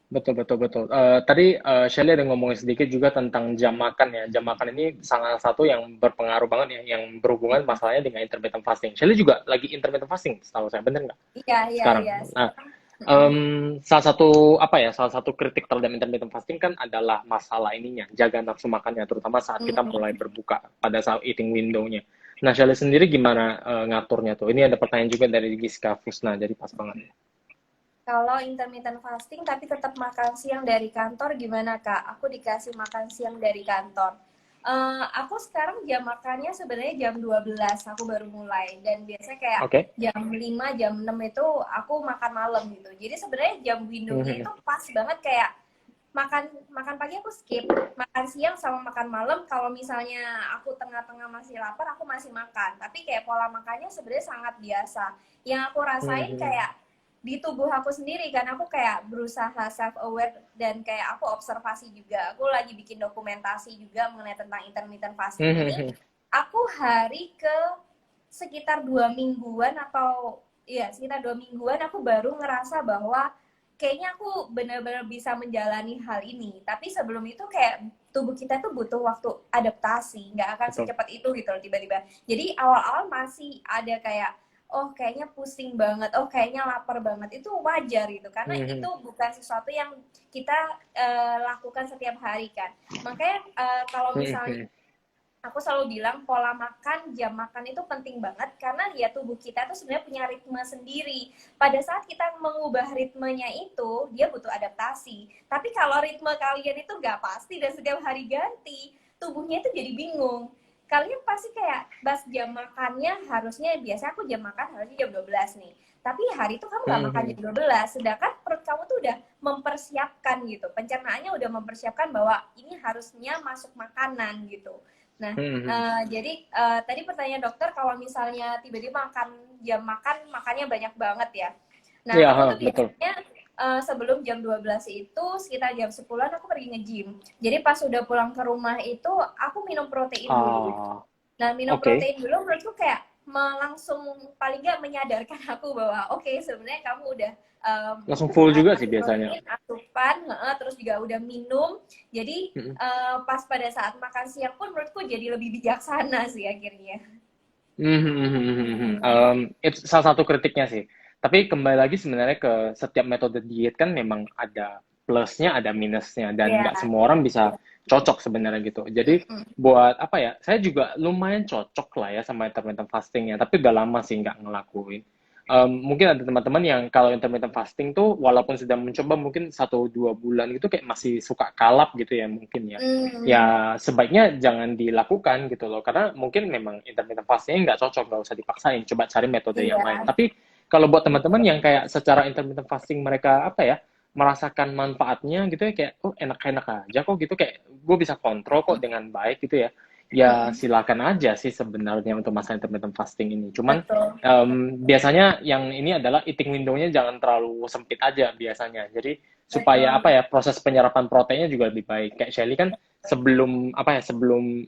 Betul, betul, betul. Tadi Shelly ada ngomongin sedikit juga tentang jam makan ya. Jam makan ini salah satu yang berpengaruh banget ya, yang berhubungan masalahnya dengan intermittent fasting. Shelly juga lagi intermittent fasting, setahu saya, bener nggak? Iya, iya, Sekarang. iya. Nah, Mm-mm. salah satu kritik terhadap intermittent fasting kan adalah masalah ininya, jaga nafsu makannya, terutama saat kita mulai berbuka pada saat eating window-nya. Nah, Shelly sendiri gimana ngaturnya tuh? Ini ada pertanyaan juga dari Giska Fusna, jadi pas banget. Kalau intermittent fasting tapi tetap makan siang dari kantor gimana Kak? Aku dikasih makan siang dari kantor. Aku sekarang jam makannya sebenarnya jam 12 aku baru mulai, dan biasanya kayak Oke. jam 5 jam 6 itu aku makan malam gitu. Jadi sebenarnya jam window-nya itu pas banget, kayak makan makan pagi aku skip, makan siang sama makan malam kalau misalnya aku tengah-tengah masih lapar aku masih makan. Tapi kayak pola makannya sebenarnya sangat biasa. Yang aku rasain kayak di tubuh aku sendiri kan, aku kayak berusaha self aware dan kayak aku observasi juga. Aku lagi bikin dokumentasi juga mengenai tentang intermittent fasting ini. Aku hari ke sekitar 2 mingguan atau ya sekitar 2 mingguan aku baru ngerasa bahwa kayaknya aku benar-benar bisa menjalani hal ini. Tapi sebelum itu kayak tubuh kita tuh butuh waktu adaptasi, nggak akan Betul. secepat itu gitu loh tiba-tiba. Jadi awal-awal masih ada kayak, oh kayaknya pusing banget, oh kayaknya lapar banget, itu wajar gitu, karena itu bukan sesuatu yang kita lakukan setiap hari kan. Makanya kalau misalnya aku selalu bilang pola makan, jam makan itu penting banget, karena ya tubuh kita tuh sebenarnya punya ritme sendiri. Pada saat kita mengubah ritmenya itu, dia butuh adaptasi. Tapi kalau ritme kalian itu nggak pasti dan setiap hari ganti, tubuhnya itu jadi bingung. Kalian pasti kayak pas jam makannya harusnya, biasanya aku jam makan harusnya jam 12 nih. Tapi hari itu kamu nggak makan jam 12, sedangkan perut kamu tuh udah mempersiapkan gitu. Pencernaannya udah mempersiapkan bahwa ini harusnya masuk makanan gitu. Nah, jadi tadi pertanyaan dokter, kalau misalnya tiba-tiba jam makan, makannya banyak banget ya. Nah, Iya, aku tuh betul. biasanya sebelum jam 12 itu, sekitar jam 10-an aku pergi nge-gym. Jadi pas udah pulang ke rumah itu, aku minum protein dulu. Nah, minum Oke. protein dulu menurutku kayak langsung paling nggak menyadarkan aku bahwa oke, sebenarnya kamu udah Langsung full juga sih kasih biasanya. protein, asupan, terus juga udah minum. Jadi pas pada saat makan siang pun menurutku jadi lebih bijaksana sih akhirnya. Itu salah satu kritiknya sih. Tapi kembali lagi sebenarnya ke setiap metode diet kan memang ada plusnya, ada minusnya, dan Ya, nggak semua orang bisa cocok sebenarnya gitu. Jadi buat apa ya? Saya juga lumayan cocok lah ya sama intermittent fasting ya, tapi udah lama sih nggak ngelakuin. Mungkin ada teman-teman yang kalau intermittent fasting tuh walaupun sudah mencoba mungkin 1-2 bulan gitu kayak masih suka kalap gitu ya mungkin ya. Ya sebaiknya jangan dilakukan gitu loh, karena mungkin memang intermittent fasting nggak cocok, nggak usah dipaksain, coba cari metode yang lain. iya, Tapi kalau buat teman-teman yang kayak secara intermittent fasting mereka apa ya, merasakan manfaatnya gitu ya, kayak oh enak-enak aja kok gitu, kayak gue bisa kontrol kok dengan baik gitu ya, ya silakan aja sih sebenarnya untuk masa intermittent fasting ini. Cuman betul. biasanya yang ini adalah eating window-nya jangan terlalu sempit aja biasanya. Jadi supaya Betul. apa ya, proses penyerapan proteinnya juga lebih baik. Kayak Shelly kan sebelum apa ya, sebelum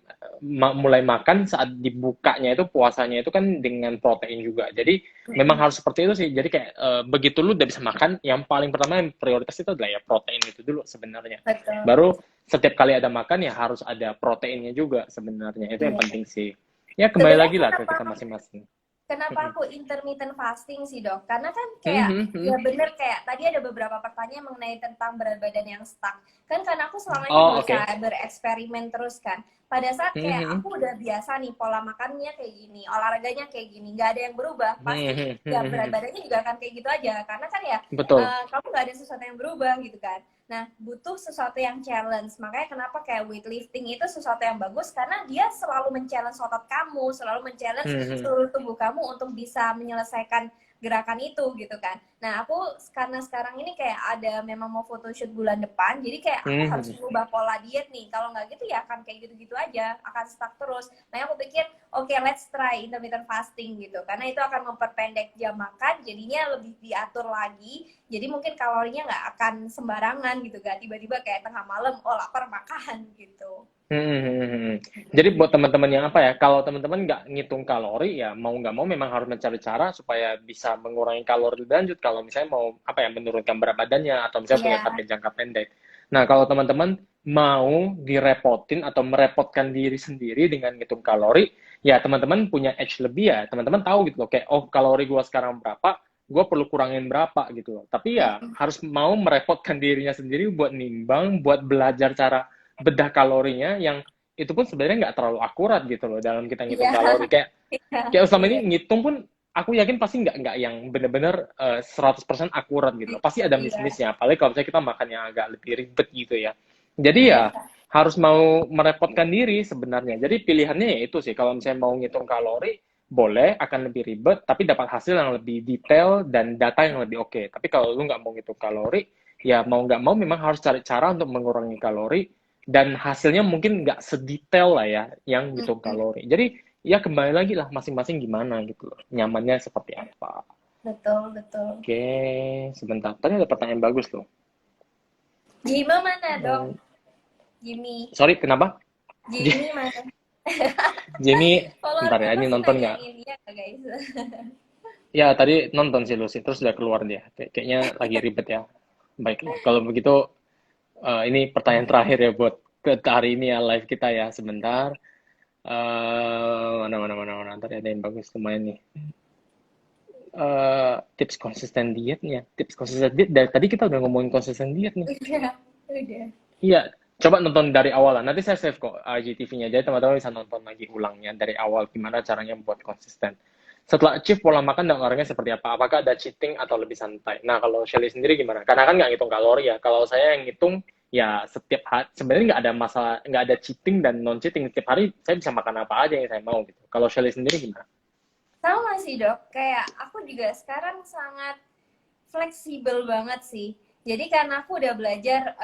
mulai makan, saat dibukanya itu puasanya itu kan dengan protein juga. Jadi memang harus seperti itu sih. Jadi kayak begitu lu udah bisa makan, yang paling pertama yang prioritas itu adalah ya protein itu dulu sebenarnya. Betul. Baru setiap kali ada makan ya harus ada proteinnya juga sebenarnya. Itu yang Iya. penting sih. Ya kembali Sebenarnya lagi lah ke kita masing-masing. kenapa aku intermittent fasting sih dok? Karena kan kayak ya bener, kayak tadi ada beberapa pertanyaan mengenai tentang berat badan yang stuck. Kan karena aku selama ini Oh, oke. berusaha bereksperimen terus kan. Pada saat kayak aku udah biasa nih pola makannya kayak gini, olahraganya kayak gini, nggak ada yang berubah, pasti ya berat badannya juga akan kayak gitu aja. Karena kan ya Betul. kamu nggak ada sesuatu yang berubah gitu kan. Nah, butuh sesuatu yang challenge. Makanya kenapa kayak weightlifting itu sesuatu yang bagus karena dia selalu men-challenge otot kamu, selalu men-challenge Hmm. seluruh tubuh kamu untuk bisa menyelesaikan gerakan itu gitu kan. Nah, aku karena sekarang ini kayak ada memang mau photoshoot bulan depan, jadi kayak aku harus Hmm. mengubah pola diet nih. Kalau nggak gitu ya akan kayak gitu-gitu aja, akan stuck terus. Nah, aku pikir, oke, let's try intermittent fasting gitu. Karena itu akan memperpendek jam makan, jadinya lebih diatur lagi. Jadi mungkin kalorinya nggak akan sembarangan gitu, gak tiba-tiba kayak tengah malam, oh lapar makan gitu. Hmm. Jadi buat teman-teman yang apa ya, kalau teman-teman nggak ngitung kalori ya mau nggak mau memang harus mencari cara supaya bisa mengurangi kalori lebih lanjut kalau misalnya mau apa ya menurunkan berat badannya atau misalnya punya Iya, target jangka pendek. Nah kalau teman-teman mau direpotin atau merepotkan diri sendiri dengan ngitung kalori, ya teman-teman punya edge lebih ya, teman-teman tahu gitu loh kayak oh kalori gua sekarang berapa, gue perlu kurangin berapa gitu loh. Tapi ya harus mau merepotkan dirinya sendiri buat nimbang, buat belajar cara bedah kalorinya yang itu pun sebenarnya nggak terlalu akurat gitu loh dalam kita ngitung iya, kalori kayak iya, kayak selama iya, ini ngitung pun aku yakin pasti nggak yang bener-bener 100% akurat gitu loh pasti ada iya, miss-missnya apalagi kalau misalnya kita makan yang agak lebih ribet gitu ya jadi ya iya. harus mau merepotkan diri sebenarnya jadi pilihannya ya itu sih kalau misalnya mau ngitung kalori boleh akan lebih ribet tapi dapat hasil yang lebih detail dan data yang lebih oke tapi kalau lu nggak mau ngitung kalori ya mau nggak mau memang harus cari cara untuk mengurangi kalori dan hasilnya mungkin nggak sedetail lah ya yang ngitung Mm-mm. kalori. Jadi ya kembali lagi lah masing-masing gimana gitu loh. Nyamannya seperti apa. Betul, betul. Oke, sebentar. Tadi ada pertanyaan bagus loh. Jimmy mana dok? Hmm, Jimmy, sorry, kenapa? Jimmy mana? Jamie, Follower bentar ya, gue ini pasti nonton nggak? nanyain dia guys. Ya, tadi nonton sih Lucy, terus udah keluar dia. Kayaknya lagi ribet ya. Baiklah, kalau begitu ini pertanyaan terakhir ya buat ke hari ini ya live kita ya sebentar. Mana. Ntar ada yang bagus lumayan nih. Tips konsisten dietnya. Tips konsisten diet. Dari tadi kita udah ngomongin konsisten diet nih. Udah, udah. Iya, coba nonton dari awal lah. Nanti saya save kok IGTV-nya. Jadi teman-teman bisa nonton lagi ulangnya dari awal gimana caranya buat konsisten. Setelah achieve pola makan dan olahraganya seperti apa? Apakah ada cheating atau lebih santai? Nah, kalau Shelly sendiri gimana? Karena kan nggak ngitung kalori ya. Kalau saya yang ngitung, ya setiap hari, sebenarnya nggak ada masalah, nggak ada cheating dan non-cheating. Setiap hari saya bisa makan apa aja yang saya mau gitu. Kalau Shelly sendiri gimana? Sama sih dok, kayak aku juga sekarang sangat fleksibel banget sih. Jadi karena aku udah belajar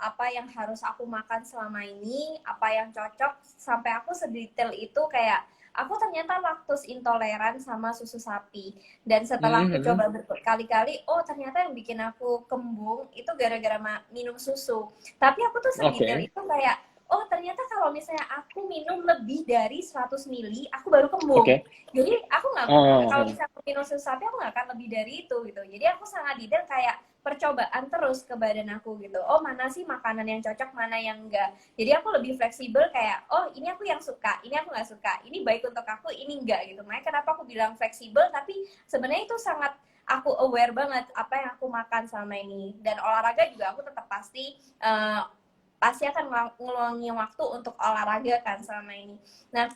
apa yang harus aku makan selama ini, apa yang cocok, sampai aku sedetail itu kayak aku ternyata laktos intoleran sama susu sapi. Dan setelah aku Mhm. coba berkali-kali, oh ternyata yang bikin aku kembung itu gara-gara minum susu. Tapi aku tuh sedetail Oke. itu kayak, oh ternyata kalau misalnya aku minum lebih dari 100 mili, aku baru kembung. Oke. Jadi aku nggak, kalau Oh. misalnya aku minum susu sapi aku nggak akan lebih dari itu gitu. Jadi aku sangat detail kayak percobaan terus ke badan aku gitu. Oh mana sih makanan yang cocok, mana yang enggak. Jadi aku lebih fleksibel kayak, oh ini aku yang suka, ini aku nggak suka, ini baik untuk aku, ini enggak gitu. Makanya kenapa aku bilang fleksibel, tapi sebenarnya itu sangat aku aware banget apa yang aku makan selama ini. Dan olahraga juga aku tetap pasti pasti akan ngeluangin waktu untuk olahraga kan selama ini. Nah,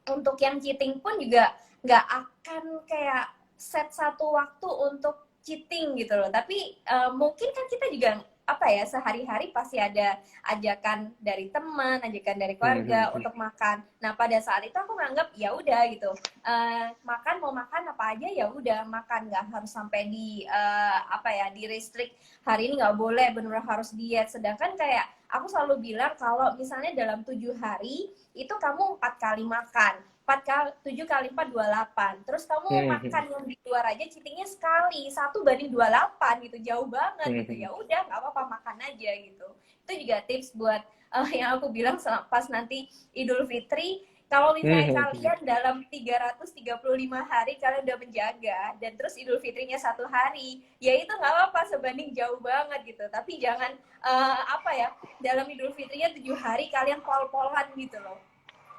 untuk yang cheating pun juga nggak akan kayak set satu waktu untuk cheating gitu loh. Tapi mungkin kan kita juga apa ya sehari-hari pasti ada ajakan dari teman, ajakan dari keluarga Mhm. untuk makan. Nah pada saat itu aku menganggap ya udah gitu, makan mau makan apa aja ya udah makan, nggak harus sampai di apa ya di restrict hari ini nggak boleh benar-benar harus diet. Sedangkan kayak aku selalu bilang kalau misalnya dalam 7 hari itu kamu 4 kali makan, 7 kali 4 28. Terus kamu makan Mhm. yang di luar aja cheatingnya sekali 1 banding 28 gitu, jauh banget gitu. Mhm. Ya udah nggak apa-apa makan aja gitu. Itu juga tips buat yang aku bilang pas nanti Idul Fitri. Kalau misalnya Mhm. kalian dalam 335 hari kalian udah menjaga dan terus Idul Fitrinya 1 hari, ya itu nggak apa-apa sebanding jauh banget gitu. Tapi jangan apa ya dalam Idul Fitrinya 7 hari kalian pol-polan gitu loh.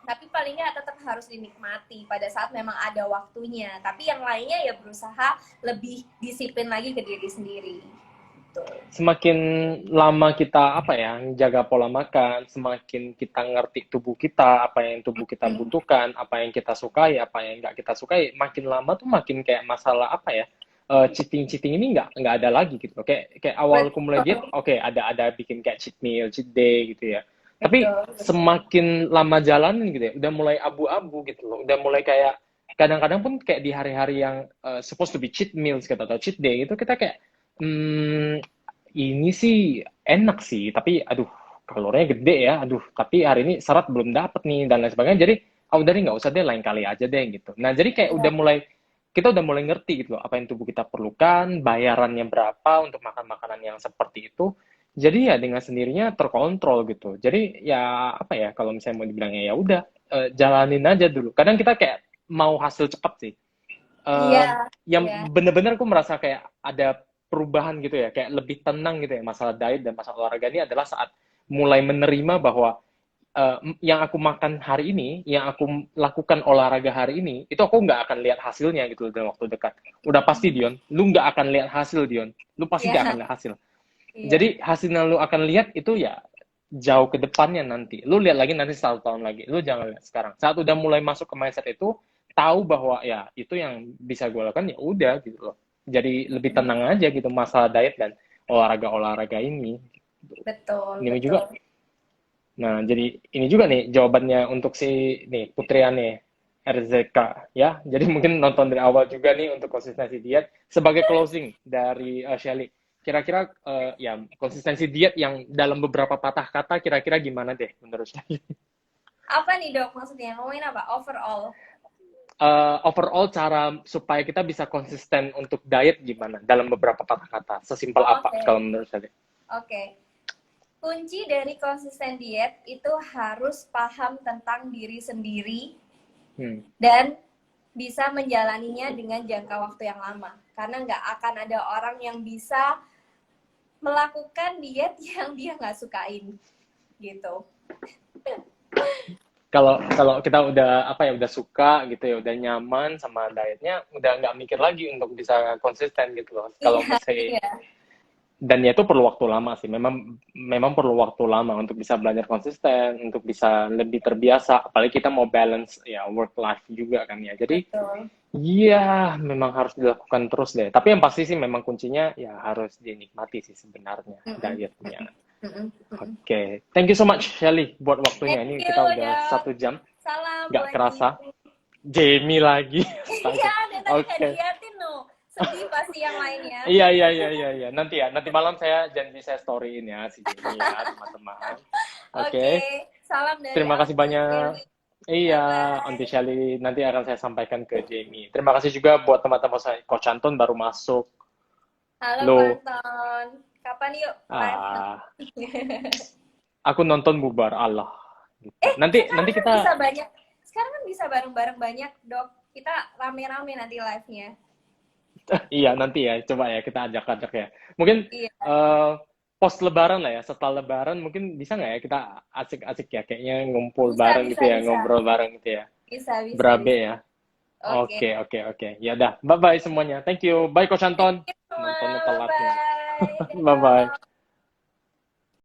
Tapi palingnya tetap harus dinikmati pada saat memang ada waktunya. Tapi yang lainnya ya berusaha lebih disiplin lagi ke diri sendiri. Tuh. Semakin lama kita apa ya jaga pola makan, semakin kita ngerti tubuh kita, apa yang tubuh kita butuhkan, apa yang kita sukai, apa yang nggak kita sukai, makin lama tuh makin kayak masalah apa ya, cheating ini nggak ada lagi gitu loh. Kayak awal aku mulai diet, Betul, oke, ada bikin kayak cheat meal, cheat day gitu ya. Tapi betul, betul. semakin lama jalanin gitu ya, udah mulai abu-abu gitu loh. Udah mulai kayak kadang-kadang pun kayak di hari-hari yang supposed to be cheat meals gitu atau cheat day itu kita kayak ini sih enak sih, tapi aduh kalorinya gede ya, aduh tapi hari ini serat belum dapet nih dan lain sebagainya. Jadi udah deh nggak usah deh, lain kali aja deh gitu. Nah jadi kayak Iya, kita udah mulai ngerti gitu loh apa yang tubuh kita perlukan, bayarannya berapa untuk makan makanan yang seperti itu. Jadi ya dengan sendirinya terkontrol gitu. Jadi ya apa ya, kalau misalnya mau dibilangnya ya udah jalanin aja dulu. Kadang kita kayak mau hasil cepat sih. iya, Yang iya. bener-bener aku merasa kayak ada perubahan gitu ya, kayak lebih tenang gitu ya masalah diet dan masalah olahraga ini adalah saat mulai menerima bahwa yang aku makan hari ini, yang aku lakukan olahraga hari ini, itu aku nggak akan lihat hasilnya gitu dalam waktu dekat. Udah pasti Dion, lu nggak akan lihat hasil Dion, lu pasti nggak akan Iya, lihat hasil. iya. Jadi hasil yang lu akan lihat itu ya jauh ke depannya nanti. Lu lihat lagi nanti 1 tahun lagi. Lu jangan lihat sekarang. Saat udah mulai masuk ke mindset itu, tahu bahwa ya itu yang bisa gue lakukan ya udah gitu loh. Jadi lebih tenang aja gitu masalah diet dan olahraga-olahraga ini. Betul, Ini juga. betul. Nah, jadi ini juga nih jawabannya untuk si nih Putrian nih RZK ya. Jadi mungkin nonton dari awal juga nih untuk konsistensi diet sebagai closing dari Shelly. Kira-kira ya konsistensi diet yang dalam beberapa patah kata kira-kira gimana deh menurut Shelly? Apa nih dok maksudnya? Ngomongin apa? Overall. Overall cara supaya kita bisa konsisten untuk diet gimana dalam beberapa patah kata? Sesimpel apa Oke, kalau menurut Shelly? oke. Kunci dari konsisten diet itu harus paham tentang diri sendiri Hmm. dan bisa menjalaninya dengan jangka waktu yang lama. Karena nggak akan ada orang yang bisa melakukan diet yang dia nggak sukain, gitu. Kalau kita udah apa ya udah suka gitu ya udah nyaman sama dietnya udah nggak mikir lagi untuk bisa konsisten gitu loh kalau Iya, misalnya iya, dan ya itu perlu waktu lama sih memang memang perlu waktu lama untuk bisa belajar konsisten untuk bisa lebih terbiasa apalagi kita mau balance ya work life juga kan ya jadi betul. iya memang harus dilakukan terus deh tapi yang pasti sih memang kuncinya ya harus dinikmati sih sebenarnya Mm-mm, dietnya. mm-mm, mm-mm. Oke, thank you so much Shelly buat waktunya. Thank Ini you, kita udah dok. 1 jam, Salam nggak buat kerasa. Jimmy. Jamie lagi, Iya, astaga. dan tadi Oke, hadiatin loh. Sedih pasti yang lainnya. iya. Nanti malam saya janji saya storyin ya si Jamie ya teman-teman. Oke, Oke, salam dari terima kasih Auntie banyak. Shelly. Iya, Auntie Bye-bye. Shelly nanti akan saya sampaikan ke Jamie. Terima kasih juga buat teman-teman saya. Coach Anton baru masuk. Halo Lo, Panton. Kapan yuk live? ah, aku nonton bubar Allah. Gitu. Nanti Sekarang kan bisa kita banyak. Sekarang kan bisa bareng-bareng banyak, Dok. Kita rame-rame nanti live-nya. iya nanti ya, coba ya kita ajak-ajak ya. Mungkin Iya, eh post Lebaran lah ya, setelah Lebaran mungkin bisa nggak ya kita asik-asik ya, kayaknya ngumpul bisa, bareng bisa, gitu ya, bisa. ngobrol bareng gitu ya, Bisa, bisa, berabe bisa. ya. Oke. Oke. Ya udah, bye bye semuanya. Thank you. Bye Coach Thank Anton. you semua. Nontonnya telat nih. Bye-bye. Bye bye. Dadah.